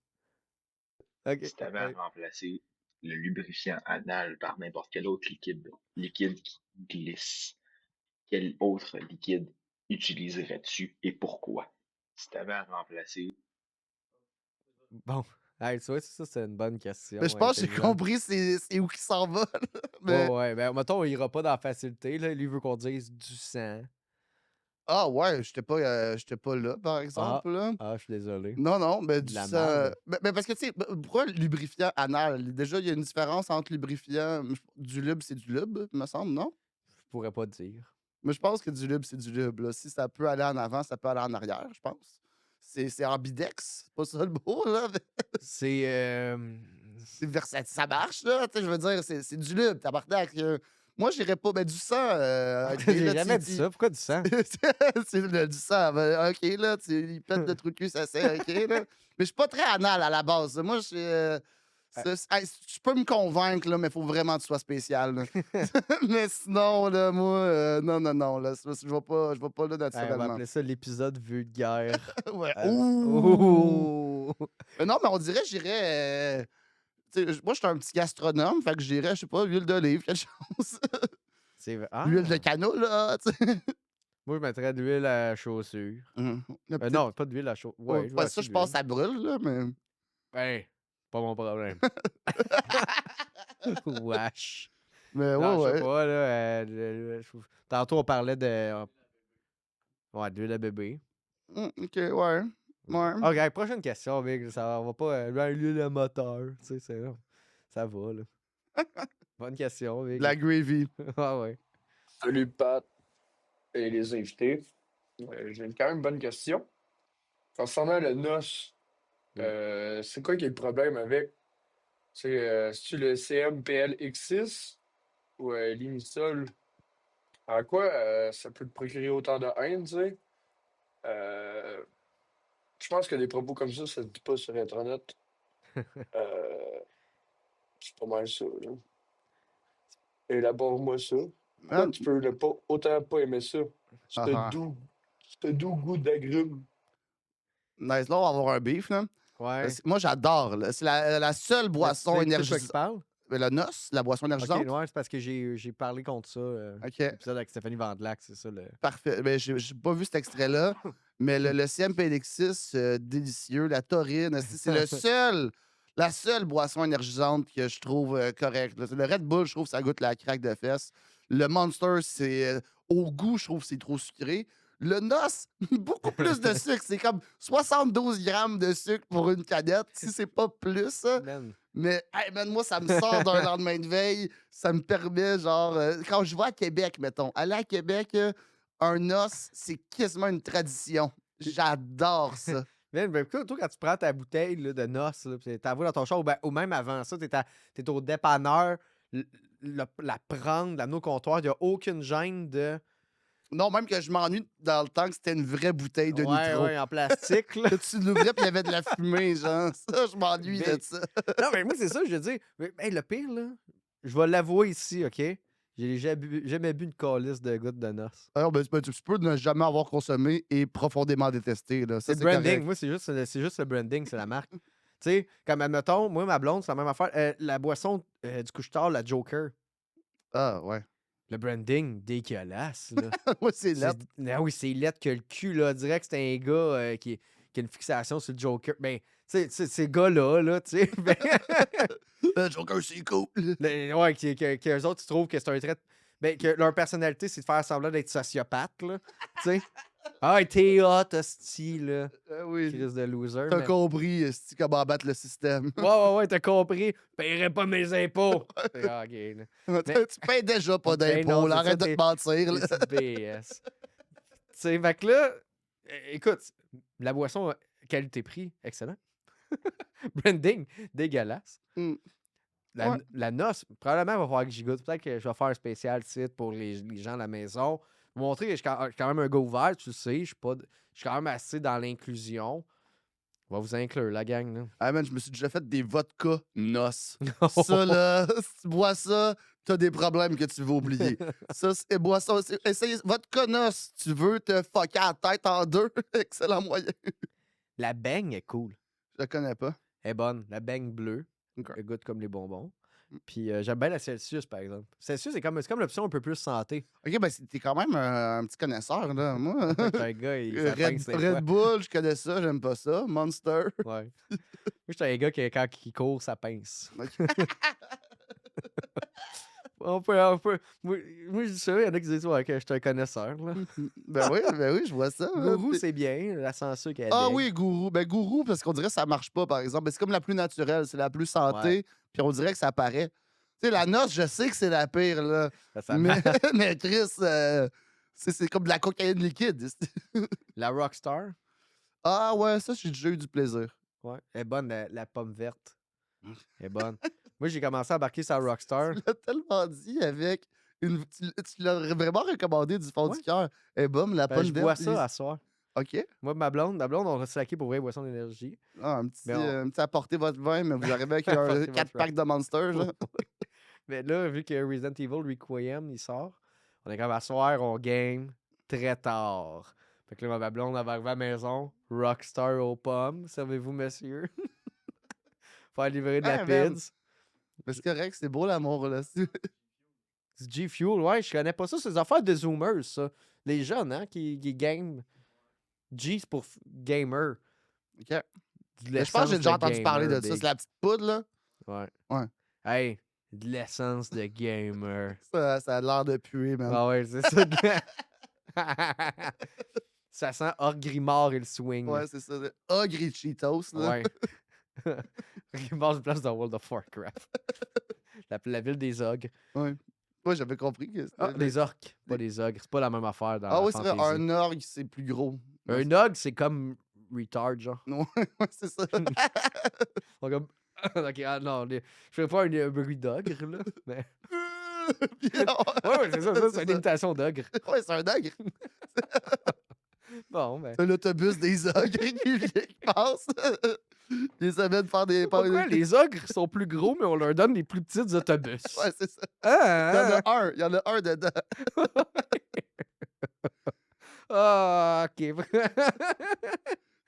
OK. Si tu avais à remplacer le lubrifiant anal par n'importe quel autre liquide qui glisse, quel autre liquide utiliserais-tu et pourquoi? Si tu avais à remplacer, Bon. Hey, tu vois, ça, c'est une bonne Mais je question, pense que j'ai intelligente. compris c'est où qu'il s'en va, là. Ouais, Mais ouais. Ben, mettons, il ira pas dans la facilité, là. Lui veut qu'on dise du sang. ah ouais, j'étais pas là, par Ah, exemple, là. ah, je suis désolé. Non, non, mais De du la sang, merde. parce que, tu sais, pourquoi lubrifiant anal? Déjà, il y a une différence entre lubrifiant du lube, c'est du lube, me semble, non? Je pourrais pas te dire. Mais je pense que du lube, c'est du lube, là. Si ça peut aller en avant, ça peut aller en arrière, je pense. C'est ambidex, c'est pas ça le beau, là? C'est. C'est versatile, ça marche, là, tu sais, je veux dire, c'est du lube, tabarnak, moi, j'irais pas, ben, du sang, OK, J'ai là, jamais dit ça. Pourquoi du sang? c'est du sang, ben, OK, là, il pète le trou de cul, ça c'est OK, là. Mais je suis pas très anal à la base, moi, je suis, hey, tu peux me convaincre, là, mais il faut vraiment que tu sois spécial, là. Mais sinon, là, moi, non, non, non, là, je vais pas là Hey, on va naturellement. appeler ça l'épisode vulgaire. Ouais. Ouh! Oh! Mais non, mais on dirait, j'irais, tu sais, moi, je suis un petit gastronome, fait que j'irais, je sais pas, huile d'olive, quelque chose. L'huile de Ah! canot, là, tu sais. Moi, je mettrais de l'huile à chaussure. La petite Non, pas d'huile à chaussure. ouais, Ouais, ouais, ouais, ça, c'est je de pense, l'huile. ça brûle, là, mais Hey, pas mon problème. Wesh. mais ouais, Non, je sais ouais. pas, là. Tantôt, on parlait de. Ouais, d'huile à bébé. OK, ouais. Ouais. OK, prochaine question, Big. On va pas. L'huile à moteur. Tu sais, ça va, là. Bonne question, Big. La gravy. Ah ouais. Salut Pat et les invités. J'ai quand même une bonne question. Concernant le NOS, Mm. c'est quoi qui est le problème avec? C'est-tu le CMPL-X6 ou l'Imisol? En quoi ça peut te procurer autant de haine, tu sais? Euh, je pense que des propos comme ça se dit pas sur Internet. Euh, c'est pas mal ça, là. Élabore-moi ça. Pourquoi Man, tu peux ne pas autant pas aimer ça? Ce ah, doux, ce doux goût d'agrumes. nice, là, on va avoir un beef, là. Ouais. Moi, j'adore, là. C'est la seule Mais boisson tu sais de quoi qu'il énergisante. parle? Le NOS, la boisson Ok, énergisante. ouais, c'est parce que j'ai parlé contre ça. OK, L'épisode avec Stéphanie Vandelac, c'est ça. parfait. Ben, j'ai pas vu cet extrait-là, mais le CMPL-X6, délicieux. La taurine, c'est la seule boisson énergisante que je trouve correcte, là. Le Red Bull, je trouve que ça goûte la craque de fesses. Le Monster, c'est au goût, je trouve que c'est trop sucré. Le NOS, beaucoup plus de sucre. C'est comme 72 grammes de sucre pour une canette, si c'est pas plus. Man. Mais, hey, man, moi, ça me sort d'un lendemain de veille. Ça me permet, genre, quand je vais à Québec, mettons, aller à Québec, un os, c'est quasiment une tradition. J'adore ça. Man, ben, toi, quand tu prends ta bouteille là, de noces, là, pis t'as dans ton char, ou même avant ça, t'es au dépanneur, la prendre, l'amener au comptoir, il n'y a aucune gêne de. Non, même que je m'ennuie dans le temps que c'était une vraie bouteille de Ouais, nitro. ouais, en plastique, là. Que tu l'ouvrais puis il y avait de la fumée, genre. Ça, je m'ennuie Mais- de ça. Non, mais moi, c'est ça, je veux dire. Mais, hey, le pire, là, je vais l'avouer ici, OK? J'ai jamais bu une calice de gouttes de noces. Alors, ben, tu peux ne jamais avoir consommé et profondément détesté. Là. Ça, C'est le branding. correct. Moi, c'est juste le branding, c'est la marque. Tu sais, comme admettons, moi, ma blonde, c'est la même affaire. La boisson du couche-tard, la Joker. Ah, ouais. Le branding, dégueulasse, là. Moi, c'est là. Ah oui, c'est lettre que le cul, là. Direct, c'est un gars qui qui a une fixation sur le Joker. Ben, tu sais, ces gars-là, là, tu sais. Ben, Le Joker, c'est cool. ouais, que eux autres, ils trouvent que c'est un trait. Ben, que leur personnalité, c'est de faire semblant d'être sociopathe, là. Tu sais. Ah, t'es hot, hostie, là. Oui. Crise de loser. T'as Mais... compris comment battre le système. Ouais, t'as compris. Payerais pas mes impôts. Ah, ok, là. Mais- Tu payes déjà pas Ben d'impôts, non, là, c'est arrête ça, de te mentir. Là. C'est BS. Tu sais, fait que là, écoute, la boisson, qualité-prix, excellent. Branding, dégueulasse. Mm. La, Ouais. la noce, probablement, il va falloir que j'y goûte. Peut-être que je vais faire un spécial site pour les gens à la maison. Montrer que je suis quand même un gars ouvert, tu le sais. Je suis quand même assez dans l'inclusion. On va vous inclure, la gang. Là. Ah, man, je me suis déjà fait des vodka noces. Ça, là, si tu bois ça, t'as des problèmes que tu veux oublier. Ça, c'est boisson. Essaye vodka noces. Tu veux te fucker la tête en deux. Excellent moyen. La beigne est cool. Je la connais pas. Elle est bonne. La beigne bleue. Ok. Elle goûte comme les bonbons. Puis j'aime bien la Celsius, par exemple. Celsius, c'est comme l'option un peu plus santé. Ok, ben t'es quand même un petit connaisseur, là. Moi, T'es un gars, il ça pince des fois. Red Bull, je connais ça, j'aime pas ça. Monster. Ouais. Moi, j'étais un gars qui, quand il court, ça pince. Ok. On peut. Moi, je dis ça, il y en a qui disent ouais, que je suis un connaisseur. Là. Ben oui, je vois ça. là. Gourou, c'est bien, la censure qu'elle Ah a. oui, gourou. Ben gourou, parce qu'on dirait que ça marche pas, par exemple. Ben, c'est comme la plus naturelle, c'est la plus santé, puis on dirait que ça paraît. Tu sais, la noce, je sais que c'est la pire, là. Ça Mais, marche. mais Chris, c'est comme de la cocaïne liquide. La Rockstar, Ah ouais, ça, j'ai déjà eu du plaisir. ouais, elle est bonne, la pomme verte. Elle est bonne. Moi, j'ai commencé à embarquer sur la Rockstar. Tu l'as tellement dit avec une. Tu l'as vraiment recommandé du fond Ouais. du cœur. Eh bum, la Ben, pomme je verte. bois ça à soir. OK. Moi, ma blonde, on a slacké pour vrai boisson d'énergie. Ah, un petit, Mais on- un petit apporter votre vin, mais vous arrivez avec Apportez un votre 4 vin. packs de Monster, là. Mais là, vu que Resident Evil Requiem, il sort, on est comme à soir, on game très tard. Fait que là, ma blonde, elle va arriver à la maison, Rockstar aux pommes, servez-vous, monsieur. Faire livrer de la Ah, man. pizza. Mais c'est correct, c'est beau l'amour, là. Du G-Fuel, ouais, je connais pas ça, c'est des affaires de Zoomers, ça. Les jeunes, hein, qui game. G, c'est pour gamer. OK. De Mais je pense que j'ai l'essence déjà entendu gamer, parler de ça. big. C'est la petite poudre, là. Ouais. Ouais. Hey, de l'essence de gamer. Ça a l'air de puer, man. Ah ouais, c'est ça. Ça sent hors Grimard et le swing. Ouais, c'est ça. Ogre Cheetos, là. Ouais. Grimard se place dans World of Warcraft. La ville des ogres. Ouais. Moi, j'avais compris que c'était. Ah, des orques, pas des ogres. C'est pas la même affaire dans Ah la oui, c'est vrai, fantasy. un orgue, c'est plus gros. Un ogre, c'est comme retard, genre. Ouais, c'est ça. On comme... ok, ah non, je ferais pas un bruit d'ogre, là. Mais... Puis, ouais, c'est ça, c'est une ça. imitation d'ogre. Ouais, c'est un ogre. Bon, ben... C'est l'autobus des ogres qui passe. Les amène faire des. Pourquoi les ogres sont plus gros, mais on leur donne les plus petits autobus? Ouais, c'est ça. Ah, Il y en a un dedans. ah, ok.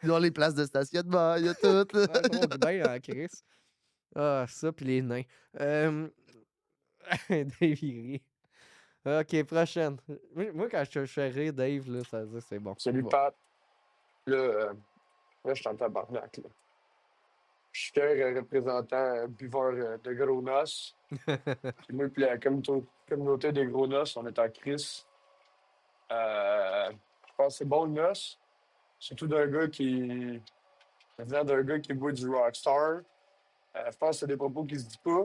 Ils ont les places de stationnement, il y a tout. là. Ouais, on est bien en crise. Ah, ça, puis les nains. Dave, ok, prochaine. Moi, quand je fais rire Dave, là, ça veut dire c'est bon. Salut, Bon. Pat. Là, je suis en tabarnak, là. Je suis fier représentant buveur de gros noces. Puis moi, puis la communauté des gros noces, on est en crise. Je pense que c'est bon le noce. Surtout venant d'un gars qui boit du Rockstar. Je pense que c'est des propos qui se disent pas.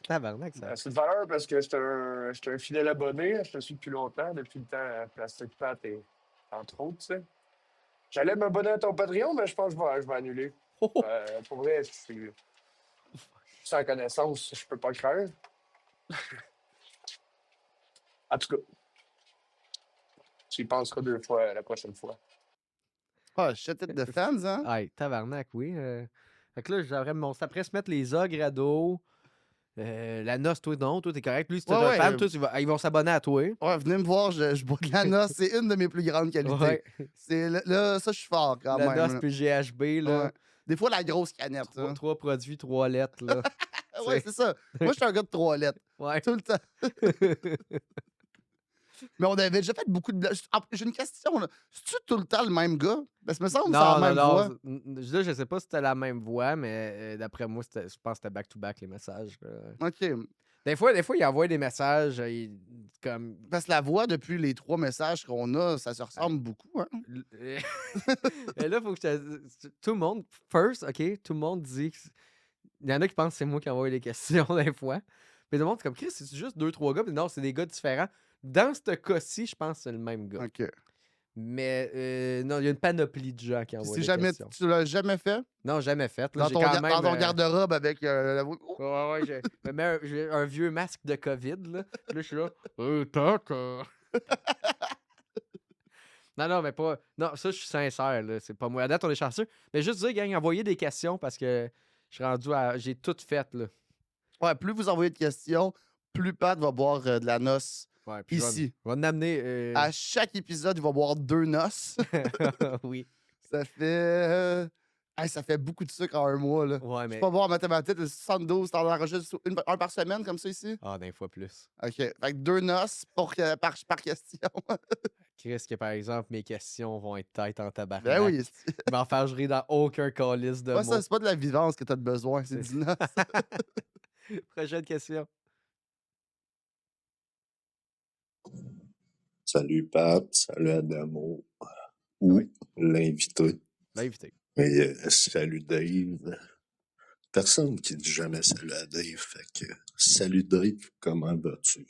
Tabarnak, ça. C'est de valeur parce que j'étais un fidèle abonné. Je te suis depuis longtemps, depuis le temps Plastic Pat et entre autres, tu sais. J'allais m'abonner à ton Patreon, mais je pense que je vais annuler. Oh, oh. Pour vrai, je suis sans connaissance, je peux pas croire. En tout cas, tu y penseras 2 fois la prochaine fois. Ah, shit it de fans, hein? Aïe, tabarnak, oui. Fait que là, j'aimerais après se mettre les ogres à dos. La noce, toi, non. Toi, t'es correct. Lui, si t'es Ouais, un ouais, fan, toi, ils vont s'abonner à toi. Ouais, venez me voir, je bois de la noce. C'est une de mes plus grandes qualités. Ouais. C'est là, ça, je suis fort quand La même. noce là. puis le GHB, là. Ouais. Des fois, la grosse canette. hein. 3 produits, 3 lettres, là. Ouais, c'est ça. Moi, je suis un gars de 3 lettres. Ouais. Tout le temps. Mais on avait déjà fait beaucoup de blagues. J'ai une question, là. C'est-tu tout le temps le même gars? Parce que me semble que c'est Non, la non, même voix. là, je sais pas si c'était la même voix, mais d'après moi, je pense que c'était back-to-back les messages, là. OK. Des fois, il envoie des messages comme. Parce que la voix, depuis les 3 messages qu'on a, ça se Ah, ressemble beaucoup, hein? Et là, faut que je tout le monde, first, OK, tout le monde dit il y en a qui pensent que c'est moi qui envoie les questions des fois. Mais tout le monde, c'est comme Chris, c'est juste 2-3 gars. Puis non, c'est des gars différents. Dans ce cas-ci, je pense que c'est le même gars. OK. Mais non, il y a une panoplie de gens qui Puis envoient c'est des jamais, questions. tu l'as jamais fait? Non, jamais fait. Là, Dans j'ai ton, quand dans même. ton garde-robe avec la voix. Oh! Ouais, je me mets j'ai un vieux masque de COVID, là. Puis là, je suis là. Tac. Non, mais pas. Non, ça, je suis sincère, là. C'est pas moi. À date, on est chanceux. Mais juste dire, gang, envoyez des questions parce que je suis rendu à. J'ai tout fait, là. Ouais, plus vous envoyez de questions, plus Pat va boire de la noce Ouais, puis ici. je vais en amener. À chaque épisode, il va boire 2 noces. Oui. Ça fait. Hey, ça fait beaucoup de sucre en un mois, là. Ouais, Je mais. suis pas bon en mathématiques, le 72, t'en enregistres un par semaine, comme ça, ici? Ah, d'un fois plus. OK. Fait que 2 noces par question. Chris, que par exemple, mes questions vont être têtes en tabarnak. Ben oui. Je m'en faire jurer dans aucun calice de Ouais, mots. ça, c'est pas de la vivance que t'as de besoin, c'est C'est du noce. Prochaine question. Salut Pat, salut Adamo, ou Oui. l'invité. L'invité. Et salut Dave. Personne qui dit jamais salut à Dave, fait que salut Dave, comment vas-tu?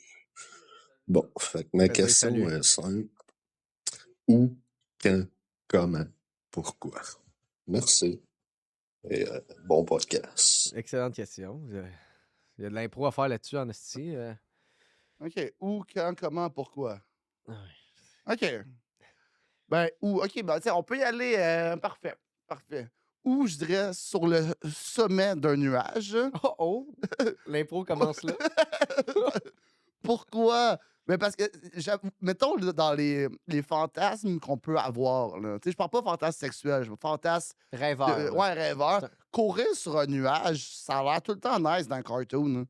Bon, fait que ma Fais dire question salut. est simple. Où, quand, comment, pourquoi? Merci. Et bon podcast. Excellente question. Il y a de l'impro à faire là-dessus, en esti. OK. Où, quand, comment, pourquoi? Ouais. OK. Ben, où? OK, ben, on peut y aller. Parfait. Parfait. Où, je dirais, sur le sommet d'un nuage. Oh, oh! L'impro commence là. Pourquoi? Ben parce que, mettons, là, dans les fantasmes qu'on peut avoir, là, je parle pas fantasme sexuel, je fantasme Rêveur. là. ouais, rêveur. C'est Courir sur un nuage, ça a l'air tout le temps nice dans un cartoon. Hein.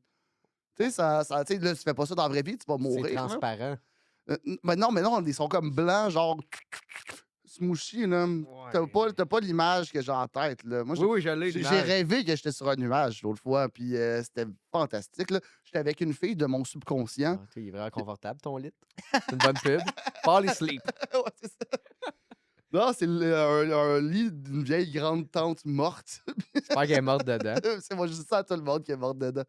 Tu sais, là, tu fais pas ça dans la vraie vie, tu vas C'est mourir. Là. transparent. Mais non, ils sont comme blancs, genre smooshy, là. T'as pas l'image que j'ai en tête, là. Moi, Oui, je l'ai. j'ai l'image. rêvé que j'étais sur un nuage l'autre fois, puis c'était fantastique, là. J'étais avec une fille de mon subconscient. Ah, il est vraiment confortable, ton lit. C'est une bonne pub. Fall asleep. Ouais, c'est ça. Non, c'est un lit d'une vieille grande tante morte. J'espère qu'elle est morte dedans. C'est moi, je dis ça à tout le monde qui est mort dedans.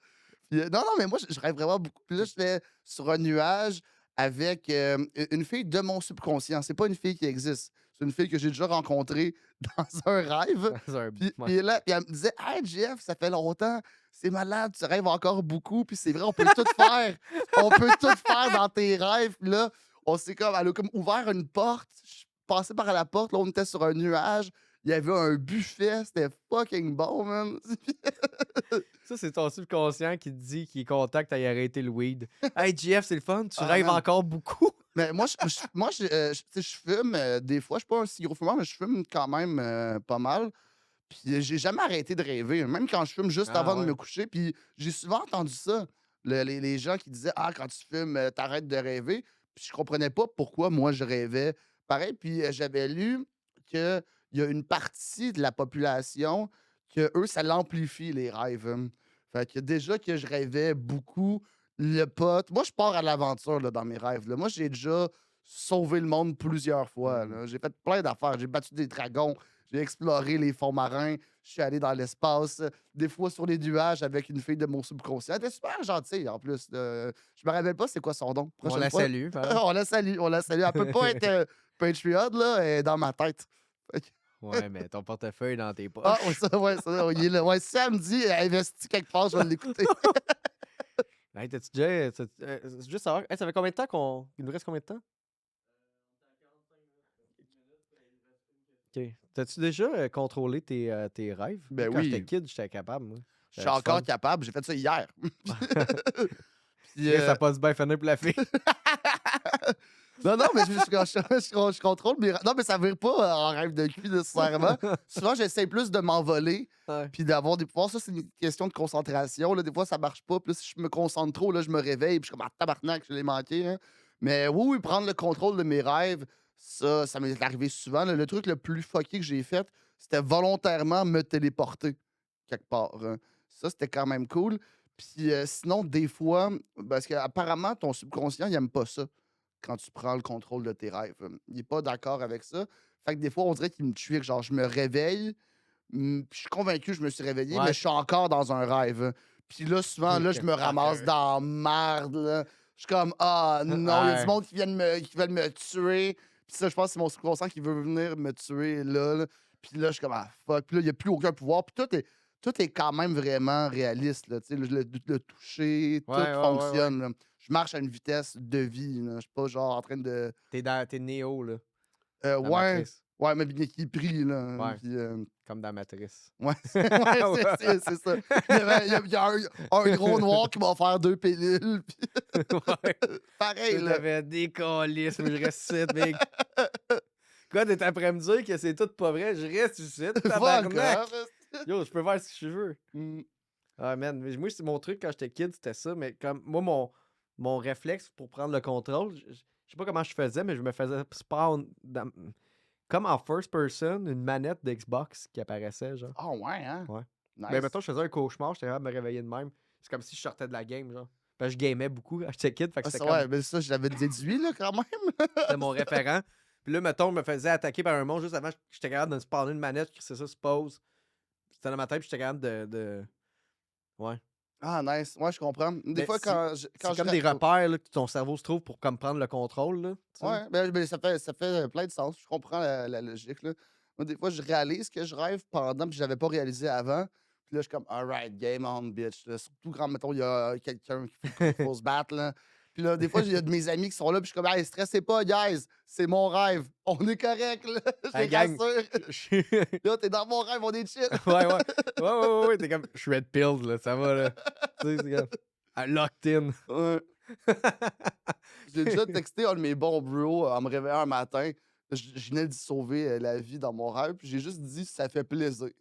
Puis, non, mais moi, je rêve vraiment beaucoup. Puis là, j'étais sur un nuage avec une fille de mon subconscient. C'est pas une fille qui existe. C'est une fille que j'ai déjà rencontrée dans un rêve. Dans un- Puis, ouais. puis là, puis elle me disait, Hey Jeff, ça fait longtemps, c'est malade, tu rêves encore beaucoup, puis c'est vrai, on peut tout faire. On peut tout faire dans tes rêves. Puis là, elle a comme ouvert une porte. Je passais par la porte, là, on était sur un nuage. Il y avait un buffet, c'était fucking bon, man. Ça, c'est ton subconscient qui te dit qu'il est content que t'aies arrêté le weed. Hey, JF, c'est le fun. Tu Ah, rêves man. encore beaucoup. Mais moi, je fume des fois. Je suis pas un si gros fumeur, mais je fume quand même pas mal. Puis j'ai jamais arrêté de rêver, même quand je fume juste Ah, avant de ouais. me coucher. Puis j'ai souvent entendu ça. Les gens qui disaient Ah, quand tu fumes, t'arrêtes de rêver. Puis je comprenais pas pourquoi moi je rêvais. Pareil, puis j'avais lu qu'il y a une partie de la population que eux, ça l'amplifie, les rêves. Hein. Fait que déjà que je rêvais beaucoup, le pote. Moi, je pars à l'aventure là, dans mes rêves. Là. Moi, j'ai déjà sauvé le monde plusieurs fois. là. J'ai fait plein d'affaires. J'ai battu des dragons. J'ai exploré les fonds marins. Je suis allé dans l'espace. Des fois sur les nuages avec une fille de mon subconscient. Elle était super gentille en plus. Je me rappelle pas c'est quoi son nom. On Prochaine la fois. salue. voilà. On la salue. On la salue. Elle peut pas être Patreon, là. Elle est dans ma tête. Ouais, mais ton portefeuille dans tes poches. Ah, ouais, ça, il est là. Ouais, si elle me dit investis quelque part, je vais l'écouter. Hey, t'as-tu déjà. Juste savoir. Hey, ça fait combien de temps qu'on. Il nous reste combien de temps? OK. T'as-tu déjà contrôlé tes rêves? Ben Moi, quand oui. j'étais kid, j'étais capable, moi. Je suis encore capable. J'ai fait ça hier. Puis, Ça passe bien finir pour la fille. non, mais je contrôle mes rêves. Non, mais ça ne vire pas en rêve de cul nécessairement. Souvent, j'essaie plus de m'envoler Ouais. puis d'avoir des pouvoirs. Ça, c'est une question de concentration. Là. Des fois, ça marche pas. Puis là, si je me concentre trop, là, je me réveille puis je suis comme « Ah, tabarnak, je l'ai manqué. Hein. » Mais oui, prendre le contrôle de mes rêves, ça m'est arrivé souvent. Là. Le truc le plus fucké que j'ai fait, c'était volontairement me téléporter quelque part, hein. Ça, c'était quand même cool. Puis sinon, des fois, parce qu'apparemment, ton subconscient, il aime pas ça quand tu prends le contrôle de tes rêves. Il est pas d'accord avec ça. Fait que des fois, on dirait qu'il me tue. Genre, je me réveille, puis je suis convaincu que je me suis réveillé, mais Ouais. je suis encore dans un rêve, hein. Puis là, souvent, là, je me ramasse dans la merde, là. Je suis comme, ah non, il y a du Ouais. monde qui veulent me tuer. Puis ça, je pense que c'est mon subconscient qui veut venir me tuer là. Puis là, je suis comme, ah fuck. Puis là, il n'y a plus aucun pouvoir. Puis tout est quand même vraiment réaliste, là. Tu sais, le toucher, tout Ouais, ouais, ouais, ouais. fonctionne, là. Je marche à une vitesse de vie, là. Je suis pas genre en train de. T'es Néo, là, dans Ouais, Matrice. ouais, mais bien qui est pris, là. Ouais. Puis, Comme dans Matrice. ouais, ouais, c'est ça. Il y a un gros noir qui m'a offert 2 pilules. Puis Ouais. pareil, Là, là. t'avais des calices, mais je reste ici, mec. Quoi, t'es après me dire que c'est tout pas vrai? Je reste ici, Fuck tabarnak! off. Yo, je peux faire ce que je veux. Mm. Ah, man, mais moi, c'est mon truc quand j'étais kid, c'était ça. Mais comme moi, mon réflexe pour prendre le contrôle, je sais pas comment je faisais, mais je me faisais spawn comme en first person, une manette d'Xbox qui apparaissait, genre. Ah ouais, hein? Ouais. Nice. Mais mettons, je faisais un cauchemar, j'étais capable de me réveiller de même. C'est comme si je sortais de la game, genre. Parce que je gamais beaucoup quand j'étais kid, fait que Ah, c'était ouais, comme mais ça, je l'avais déduit, là, quand même. c'était mon référent. Puis là, mettons, je me faisais attaquer par un monstre juste avant, j'étais capable de me spawner une manette, c'est ça, suppose. C'était dans ma tête, puis j'étais capable de... Ouais. Ah, nice. Ouais, je comprends. Des Mais fois, quand je. C'est comme des repères là, que ton cerveau se trouve pour comme prendre le contrôle, là. Tu sais. Ouais, ben, ça fait plein de sens. Je comprends la logique, là. Moi, des fois, je réalise que je rêve pendant, puis je l'avais pas réalisé avant. Puis là, je suis comme, alright, game on, bitch. Là. Surtout quand, mettons, il y a quelqu'un qu'il faut se battre, là. Puis là, des fois, il y a de mes amis qui sont là, puis je suis comme, hey, stressez pas, guys, c'est mon rêve. On est correct, là. Je Hey, les gang. rassure. Là, t'es dans mon rêve, on est chill. Ouais, t'es comme, je suis red pilled, là, ça va, là. Tu sais, c'est comme, locked in. Ouais. J'ai déjà texté un de mes bons bros en me réveillant un matin. Je venais d'y sauver la vie dans mon rêve, puis j'ai juste dit ça fait plaisir.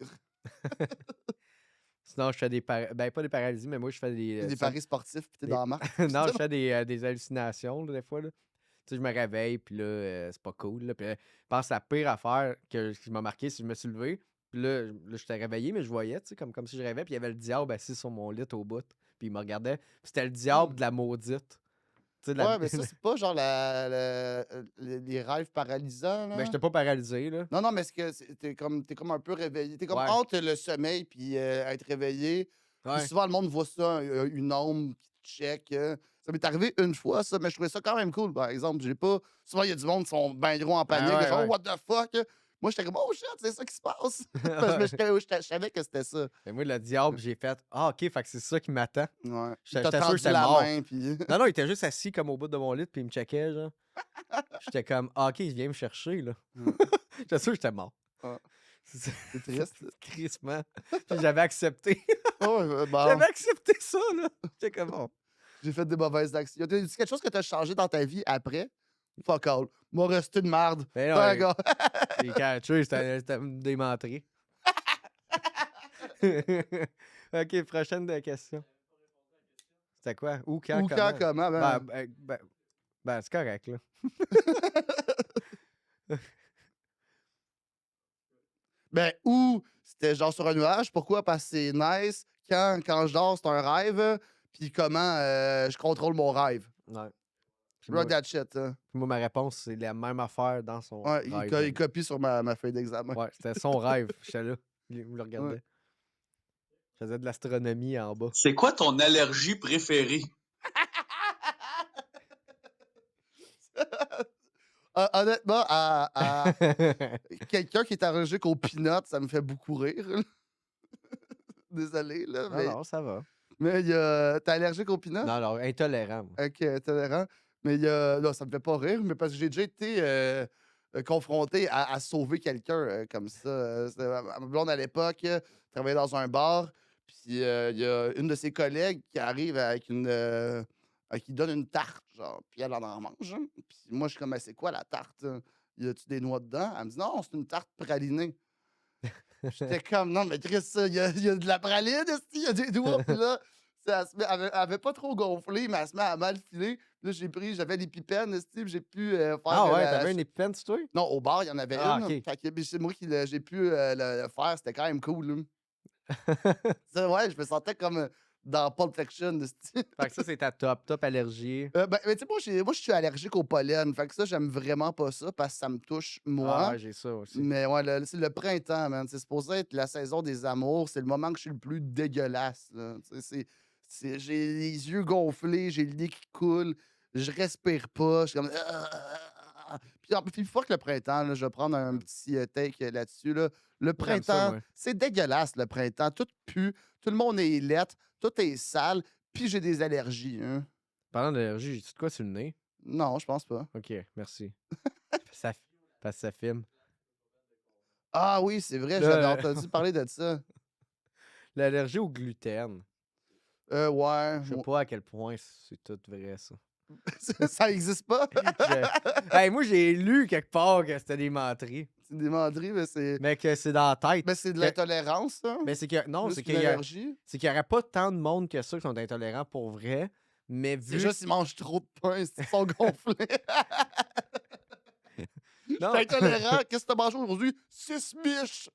Sinon, je fais des ben, pas des paralysies, mais moi, je fais des... Des paris sportifs, puis t'es des- dans la marque. non, je fais des hallucinations, là, des fois, là. Tu sais, je me réveille, puis là, c'est pas cool, là. Puis je pense que la pire affaire qui m'a marqué, c'est que je me suis levé, puis là, j'étais réveillé, mais je voyais, tu sais, comme si je rêvais, puis il y avait le diable assis sur mon lit au bout, puis il me regardait. Puis c'était le diable de la maudite. Tu sais, Ouais, mais ça, c'est pas genre les rêves paralysants, là. Mais j'étais pas paralysé, là. Non, mais t'es comme un peu réveillé. T'es comme Ouais. entre le sommeil puis être réveillé. Puis Ouais. souvent, le monde voit ça, une ombre qui te check. Ça m'est arrivé une fois, ça, mais je trouvais ça quand même cool, par exemple. Souvent, il y a du monde qui sont ben gros en panique. ouais, genre, ouais. what the fuck? Moi, j'étais comme, oh shit, c'est ça qui se passe. Parce que je savais que c'était ça. Mais moi, le diable, j'ai fait, ah, ok, fait que c'est ça qui m'attend. Ouais. J'étais T'as sûr que tendu j'étais la mort. main, puis. Non, il était juste assis comme au bout de mon lit, puis il me checkait, genre. J'étais comme, ah, ok, il vient me chercher, là. J'étais sûr que j'étais mort. Ouais. C'est C'est triste. crissement. Puis j'avais accepté. Oh, bon. J'avais accepté ça, là. J'étais comme, oh. J'ai fait des mauvaises actions. T'as dit quelque chose que t'as changé dans ta vie après? Fuck all. M'a resté de merde. Mais Ouais, non, gars. les catchers, c'était démentré. Ok, prochaine question. C'était quoi? Où, quand, Ou quand, comment? Ben, c'est correct, là. Ben, ou c'était genre sur un nuage. Pourquoi? Parce que c'est nice. Quand je dors, c'est un rêve. Puis comment je contrôle mon rêve. Ouais. Puis Rock that shit. Hein. moi, ma réponse, c'est la même affaire dans son Ouais, rêve. il copie sur ma feuille d'examen. Ouais, c'était son rêve. J'étais là. Il me le regardait. Ouais. Je faisais de l'astronomie en bas. C'est quoi ton allergie préférée? Honnêtement, à quelqu'un qui est allergique aux peanuts, ça me fait beaucoup rire. Désolé, là. Non, Mais, non, ça va. mais t'es allergique aux peanuts? Non, non, intolérant. Moi. Ok, intolérant. Mais non, ça me fait pas rire, mais parce que j'ai déjà été confronté à sauver quelqu'un comme ça. C'était ma blonde à l'époque, travaillait dans un bar, puis il y a une de ses collègues qui arrive avec qui donne une tarte, genre, puis elle en mange. Hein. Puis moi, je suis comme, mais c'est quoi la tarte? Hein? Y a-tu des noix dedans? Elle me dit, non, c'est une tarte pralinée. J'étais comme, non, mais Chris, il y a de la praline, il y a des doigts, puis là, elle avait pas trop gonflé, mais elle se met à mal filer. Là, j'avais l'épipène, esti, puis j'ai pu faire Ah ouais, la t'avais une épipène, sur toi? non, au bar, il y en avait Ah, une. OK. Fait que puis c'est moi qui j'ai pu le faire. C'était quand même cool, là. Ça, ouais, je me sentais comme dans Pulp Fiction, esti. Fait que ça, c'est ta top allergie. Mais tu sais, moi, je suis allergique au pollen. Fait que ça, j'aime vraiment pas ça parce que ça me touche, Ah moi. ouais, j'ai ça aussi. Mais ouais, c'est le printemps, man. C'est supposé être la saison des amours. C'est le moment que je suis le plus dégueulasse, là. Tu sais, j'ai les yeux gonflés, j'ai le nez qui coule, je respire pas, je suis comme puis fuck le printemps, là, je vais prendre un petit take là-dessus, là. Le Moi, j'aime ça, printemps, moi. c'est dégueulasse, le printemps. Tout pue, tout le monde est lettre, tout est sale, puis j'ai des allergies, hein. Parlant d'allergie, j'ai-tu de quoi sur le nez? Non, je pense pas. OK, merci. Ça parce que ça filme. Ah oui, c'est vrai, j'avais Là, entendu parler de ça. l'allergie au gluten. Ouais, Je sais pas à quel point c'est tout vrai, ça. ça existe pas. Hey, moi, j'ai lu quelque part que c'était des menteries. C'est des manderies, mais c'est. Mais que c'est dans la tête. Mais c'est de Que- l'intolérance, ça. Mais c'est que. Non, Plus c'est qu'une qu'il y a. allergie. C'est qu'il n'y aurait pas tant de monde que ça qui sont intolérants pour vrai. Mais vu. C'est juste, ils mangent trop de pain, ils sont gonflés. Non. T'es intolérant, qu'est-ce que t'as mangé aujourd'hui? 6 miches!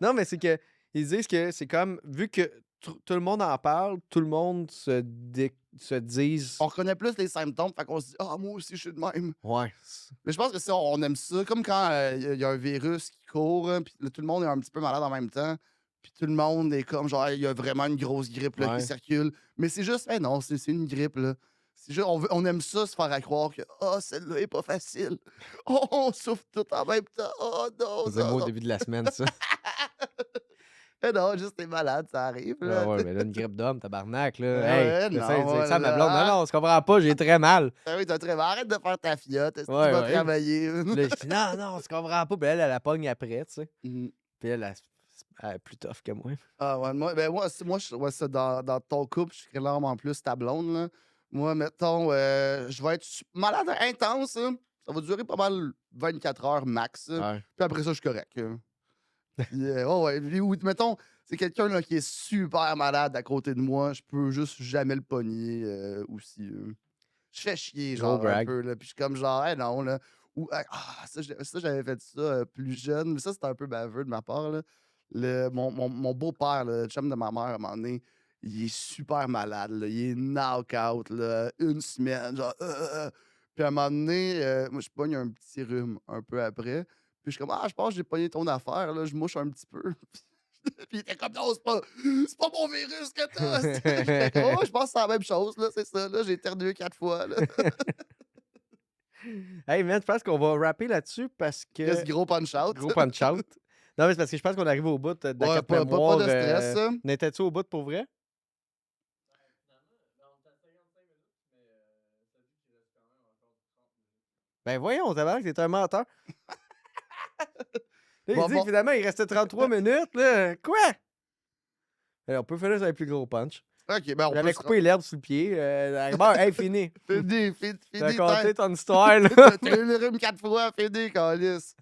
Non, mais c'est que. Ils disent que c'est comme. Vu que tout le monde en parle, tout le monde se disent. On reconnaît plus les symptômes, fait qu'on se dit, ah, moi aussi, je suis de même. Ouais. Mais je pense que ça, on aime ça. Comme quand il y a un virus qui court, hein, puis là, tout le monde est un petit peu malade en même temps. Puis tout le monde est comme, genre, il y a vraiment une grosse grippe là, Ouais. qui circule. Mais c'est juste, non, c'est une grippe, là. C'est juste, on aime ça, se faire à croire que, celle-là est pas facile. Oh, on souffre tout en même temps. Oh non, C'est moi au non. début de la semaine, ça. Mais non, juste t'es malade, ça arrive, là. Ah ouais, mais là, une grippe d'homme, tabarnak, là. Ouais, Hey, non, j'essaie de dire ça à ma voilà. blonde. Non, non, on se comprend pas, j'ai très mal. Ah oui, t'as très mal. Arrête de faire ta fiotte. Est-ce que Ouais, tu vas ouais. travailler? Puis là, je dis, non, non, on se comprend pas. Puis elle la pogne après, tu sais. Mhm. Puis elle est plus tough que moi. Ah ouais, moi, je vois ça dans ton couple, je suis clairement plus ta blonde, là. Moi, mettons, je vais être malade intense, hein. Ça va durer pas mal 24 heures max, hein. Ouais. Puis après ça, je suis correct, hein. Puis, ouais. Puis, ou, mettons, c'est quelqu'un là, qui est super malade à côté de moi, je peux juste jamais le pogner aussi. Je fais chier, Gros genre, un brag. peu, là. Puis je suis comme genre, hey, non, là. Ou, ça, j'avais fait ça plus jeune, mais ça, c'était un peu baveux de ma part, là. Mon beau-père, le chum de ma mère, à un moment donné, il est super malade, là. Il est knock-out, là, une semaine, genre. Puis à un moment donné, moi, je pogne un petit rhume un peu après. Puis je suis comme, je pense que j'ai pogné ton affaire, là, je mouche un petit peu. Puis il était comme, non, c'est pas mon virus que t'as. J'étais comme, je pense que c'est la même chose, là, c'est ça, là, j'ai éternué 4 fois, là. Hey, man, je pense qu'on va rapper là-dessus parce Qu'est-ce que. gros punch-out. Gros punch-out. Non, mais c'est parce que je pense qu'on arrive au bout de la Ouais, carte pas mémoire. de stress, ça. N'étais-tu au bout pour vrai? Ben voyons, t'as que t'es un menteur. Là, il Bon, dit bon. que finalement, il restait 33 minutes. Là. Quoi? On peut faire ça avec plus gros punch. Ok, ben on J'avais peut coupé l'herbe sous le pied. Bon, hey, fini. Fini, T'as compté ton histoire, là. T'as eu le rhume 4 fois, fini, calice.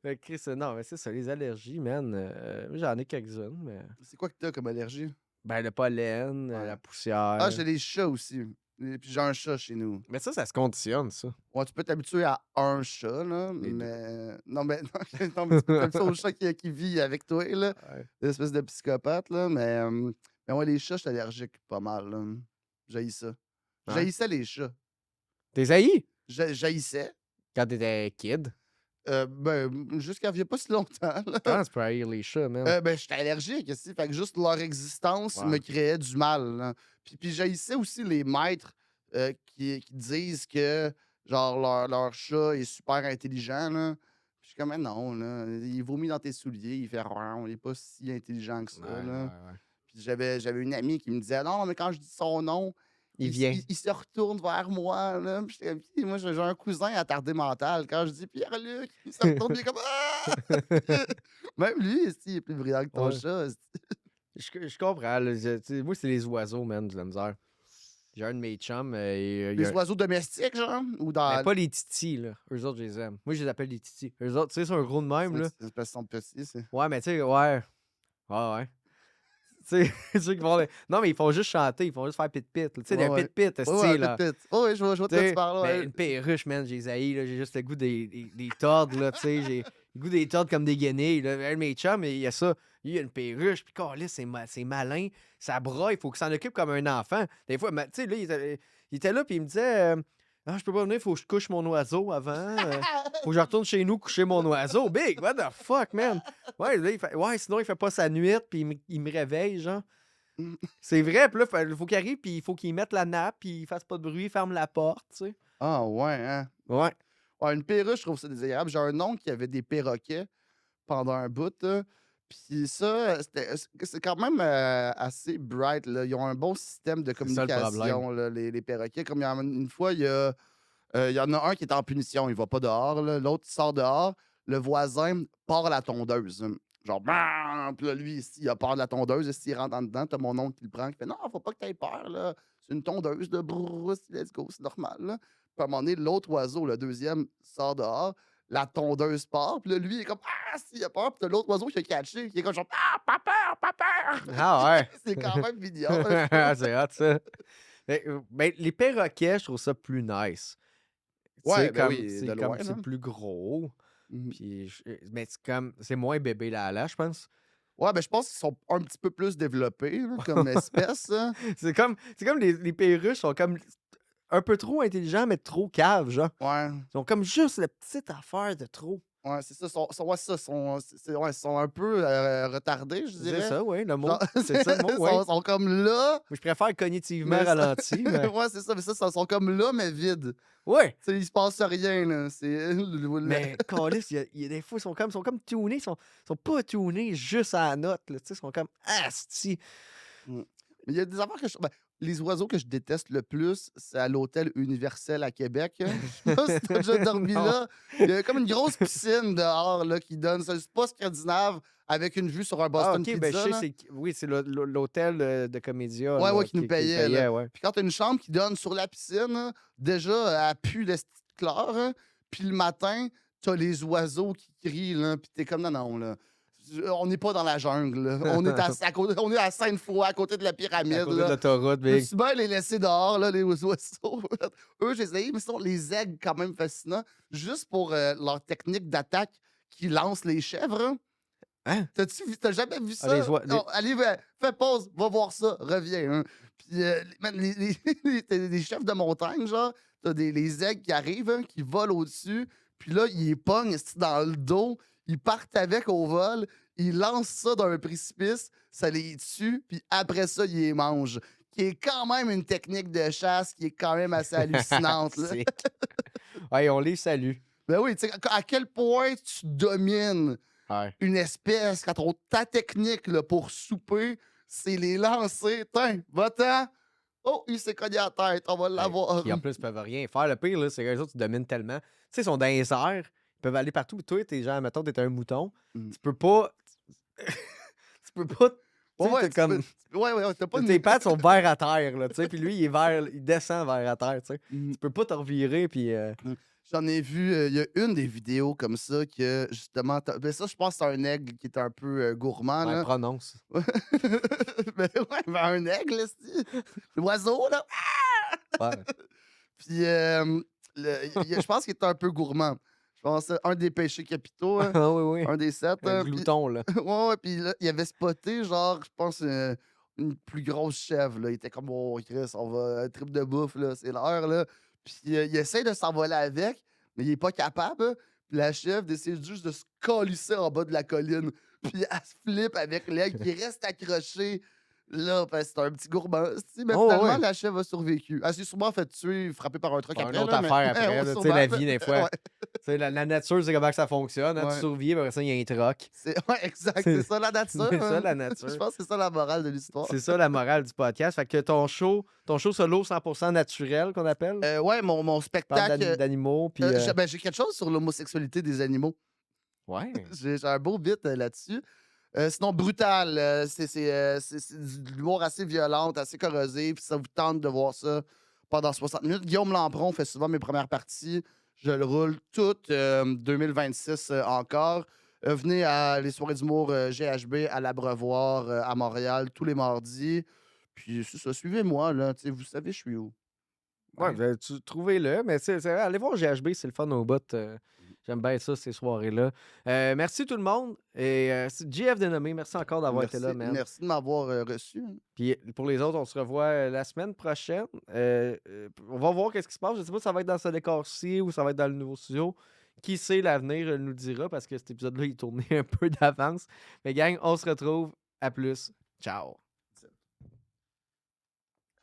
Mais Chris, non, mais c'est ça, les allergies, man. J'en ai quelques-unes, mais. C'est quoi que t'as comme allergie? Ben, le pollen, Ouais. la poussière. Ah, j'ai les chats aussi. Et puis j'ai un chat chez nous. Mais ça se conditionne, ça. Ouais, tu peux t'habituer à un chat, là, Les deux. mais... Non, mais non, mais tu peux t'habituer au chat qui vit avec toi, là. Ouais. L'espèce de psychopathe, là, mais ouais, les chats, je suis allergique pas mal, là. J'haïs ça. Ouais. J'haïssais les chats. T'es haï J'haïssais. quand t'étais kid. Jusqu'à il y a pas si longtemps, là. Comment tu peux haïr les chats, man? J'étais allergique, aussi. Fait que juste leur existence Ouais. me créait du mal, là. Puis j'haïssais aussi les maîtres qui disent que genre leur chat est super intelligent, là. Puis je suis comme, mais non, là. Il vomit dans tes souliers, il fait rien, il est pas si intelligent que ça, là. Ouais. Puis j'avais une amie qui me disait, non, mais quand je dis son nom, Il vient. il se retourne vers moi, là. Puis j'étais comme, Puis moi, j'ai un cousin attardé mental. Quand je dis Pierre-Luc, il se retourne, il est comme, ah! Même lui, il est plus brillant que ton Ouais. chat. Je comprends. Là, tu sais, moi, c'est les oiseaux, man, de la misère. J'ai un de mes chums. Les oiseaux domestiques, genre? Ou dans. Mais pas les titis, là. Eux autres, je les aime. Moi, je les appelle les titis. Eux autres, tu sais, c'est un gros de même, là. C'est parce qu'ils sont petits, c'est. Ouais, mais tu sais, ouais. Ouais. sais, ceux qui font non, mais ils font juste chanter, ils font juste faire pit-pit. Tu sais, Ouais, des ouais. pit-pit, Ouais, ouais, là. pit-pit. Ouais, je vois de Tu quoi tu sais, parles, mais ouais. une perruche, man, j'ai haï, là. J'ai juste le goût des tordre, là. Tu sais, j'ai le goût des tordre comme des guenilles, là. Un de mes chums, il y a ça. Lui, il a une perruche, puis câlisse, c'est malin. Ça braille, il faut qu'il s'en occupe comme un enfant. Des fois, tu sais, là, il était là, puis il me disait ah, je peux pas venir, faut que je couche mon oiseau avant. Faut que je retourne chez nous coucher mon oiseau. Big, what the fuck, man? Ouais, là, ouais, sinon, il fait pas sa nuit, puis il me réveille, genre. C'est vrai, puis là, il faut qu'il arrive, puis il faut qu'il mette la nappe, puis il fasse pas de bruit, il ferme la porte, tu sais. Ah ouais, hein? Ouais. Ouais, une perruche, je trouve ça désagréable. J'ai un oncle qui avait des perroquets pendant un bout, là. Puis ça, c'est quand même assez bright, là. Ils ont un bon système de C'est ça le problème. communication, là, les perroquets. Comme une fois, il y en a un qui est en punition, il va pas dehors, là. L'autre il sort dehors, le voisin part la tondeuse. Genre, bam! Puis là, lui, ici, il a peur de la tondeuse. S'il rentre en dedans, t'as mon oncle qui le prend, qui fait non, faut pas que t'aies peur, là. C'est une tondeuse de brrr, let's go, c'est normal, là. Puis à un moment donné, l'autre oiseau, le deuxième, sort dehors, la tondeuse part, puis là, lui, il est comme ah, s'il a peur, puis t'as l'autre oiseau qui a catché, qui est comme genre ah, pas peur, pas peur! Ah ouais. C'est quand même mignon. Là. C'est hot, ça. Mais les perroquets, je trouve ça plus nice. Tu Ouais, sais, ben comme, oui, c'est de comme loin, là. c'est plus gros. Mhm. Puis, mais c'est comme, c'est moins bébé Lala, je pense. Ouais, ben je pense qu'ils sont un petit peu plus développés là, comme espèce. Hein. C'est comme les perruches sont comme un peu trop intelligents, mais trop caves, genre. Ouais. Ils sont comme juste la petite affaire de trop. Ouais, c'est ça. Ouais, ils sont un peu retardés, je C'est dirais. ça, oui, le mot. Genre, C'est ça le mot, ils oui. sont comme là. Moi, je préfère cognitivement Mais ça- ralenti, mais... ouais, c'est ça. Mais ça, ils sont comme là, mais vides. Ouais. Tu sais, il se passe rien, là. Mais, câlisse, il y a des fois, ils sont comme tunés. Ils sont pas tunés juste à la note, là. Tu sais, ils sont comme asti. Mm. Mais il y a des affaires que les oiseaux que je déteste le plus, c'est à l'hôtel Universel à Québec. Hein. Je sais pas si t'as déjà dormi Non. là. Il y a comme une grosse piscine dehors là, qui donne. C'est un spa scandinave avec une vue sur un Ah, Boston ok, ben, Pizza. je là. sais, oui, c'est l'hôtel de Comédia. Ouais, là, ouais, qui nous payait. Là. ouais. Puis quand t'as une chambre qui donne sur la piscine, hein, déjà, elle pue le chlore. Hein. Puis le matin, t'as les oiseaux qui crient. Là, puis t'es comme non, là. On n'est pas dans la jungle. Là. On est on est à Sainte-Foy, à côté de la pyramide. À côté de Là. l'autoroute, Je big. suis bien les laisser dehors, là, les oiseaux. Eux, j'ai essayé, mais sinon, les aigles, quand même fascinants, juste pour leur technique d'attaque qui lance les chèvres. Hein? Hein? T'as jamais vu Ah, ça? les Non, allez, fais pause, va voir ça, reviens. Hein? Puis, man, t'as des chefs de montagne, genre, t'as les aigles qui arrivent, hein, qui volent au-dessus, puis là, ils les pognent dans le dos, ils partent avec au vol, ils lancent ça d'un précipice, ça les tue, puis après ça, ils les mangent. Qui est quand même une technique de chasse qui est quand même assez hallucinante. Là. Sick. Ouais, on les salue. Ben oui, tu sais, à quel point tu domines Ouais. une espèce quand ta technique là, pour souper, c'est les lancer. Tiens, va-t'en. Oh, il s'est cogné à la tête, on va l'avoir. Qui en plus peuvent rien faire. Le pire, là, c'est que les autres, tu domines tellement. Tu sais, ils sont dans les airs, ils peuvent aller partout. Toi, t'es genre, mettons, t'es un mouton. Mm. Tu peux pas. Tu peux pas. Tu sais, t'es comme. Ouais, t'as pas Tes pattes sont vers à terre, là, tu sais, puis lui, il descend vers à terre, tu sais. Mm. Tu peux pas te revirer, puis... J'en ai vu, il y a une des vidéos comme ça que, justement, ben ça, je pense que c'est un aigle qui est un peu gourmand, ouais, là. prononce. Ben ouais, ben un aigle, c'est l'oiseau, là. Ouais. Puis, je pense qu'il est un peu gourmand. Je pense que c'est un des péchés capitaux, hein, Ah oui, oui. un des 7. Un Puis, glouton, là. ouais, puis là, il avait spoté, genre, je pense, une plus grosse chèvre, là. Il était comme, oh, Chris, on va, un trip de bouffe, là, c'est l'heure, là. Puis il essaie de s'envoler avec, mais il est pas capable. Hein. Puis la chèvre décide juste de se colisser en bas de la colline. Puis elle se flippe avec l'aigle qui reste accroché. Là, parce que c'est un petit gourmand. Mais Oh, finalement, ouais. la chèvre a survécu. Elle s'est sûrement fait tuer, frappée par un truc Une après. autre là, affaire mais- après, ouais, là, tu sais, sûrement. la vie, des fois. Ouais, Tu sais, la nature, c'est comment que ça fonctionne. Hein, Ouais. Tu survis, après ça, il y a un troc. ouais, exact. C'est ça la nature. C'est ça, hein. la nature. Je pense que c'est ça la morale de l'histoire. C'est ça, la morale du podcast. Fait que ton show solo 100% naturel, qu'on appelle, Ouais, mon parle spectacle. d'animaux, puis... J'ai quelque chose sur l'homosexualité des animaux. Ouais. J'ai un beau bit là-dessus. Sinon, brutal. C'est de l'humour assez violent, assez corrosif. Puis ça vous tente de voir ça pendant 60 minutes. Guillaume Lampron fait souvent mes premières parties. Je le roule toute 2026 encore. Venez à les soirées d'humour GHB à l'Abreuvoir à Montréal tous les mardis. Puis c'est ça, suivez-moi, là. Vous savez, je suis où. Ouais, Ouais. trouvez-le, mais c'est vrai, allez voir GHB, c'est le fun au bout. J'aime bien ça, ces soirées-là. Merci tout le monde. Et c'est JF Dénommé, merci encore d'avoir été là, man. Merci de m'avoir reçu. Hein. Puis pour les autres, on se revoit la semaine prochaine. On va voir qu'est-ce qui se passe. Je sais pas si ça va être dans ce décor-ci ou ça va être dans le nouveau studio. Qui sait, l'avenir nous le dira parce que cet épisode-là, il tournait un peu d'avance. Mais gang, on se retrouve. À plus. Ciao.